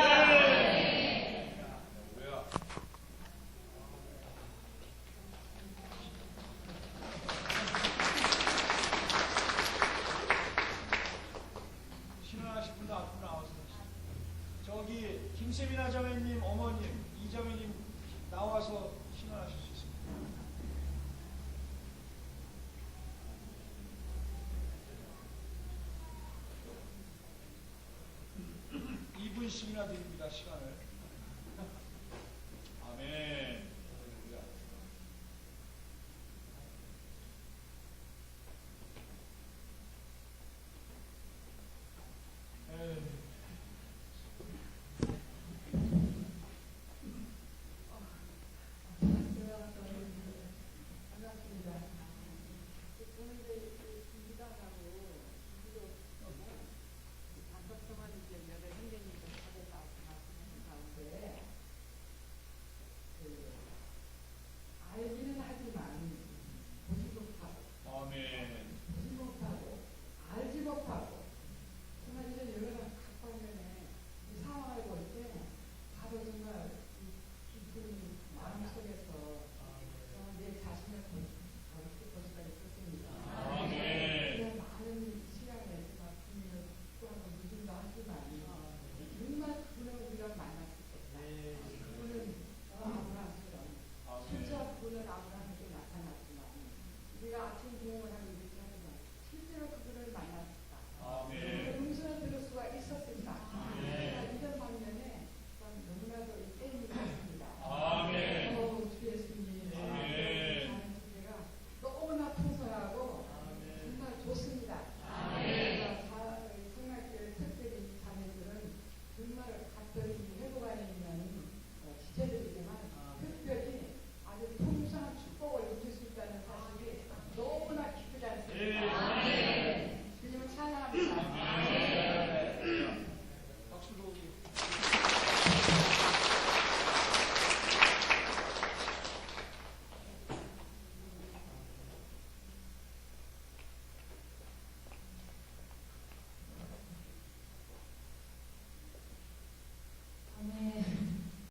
신원하신 분도 앞으로 나와서 저기 김세민아 자매님 어머님 이자매님 나와서 신원하실 수 있습니다. (2분씩이나) 드립니다 시간을. 아멘.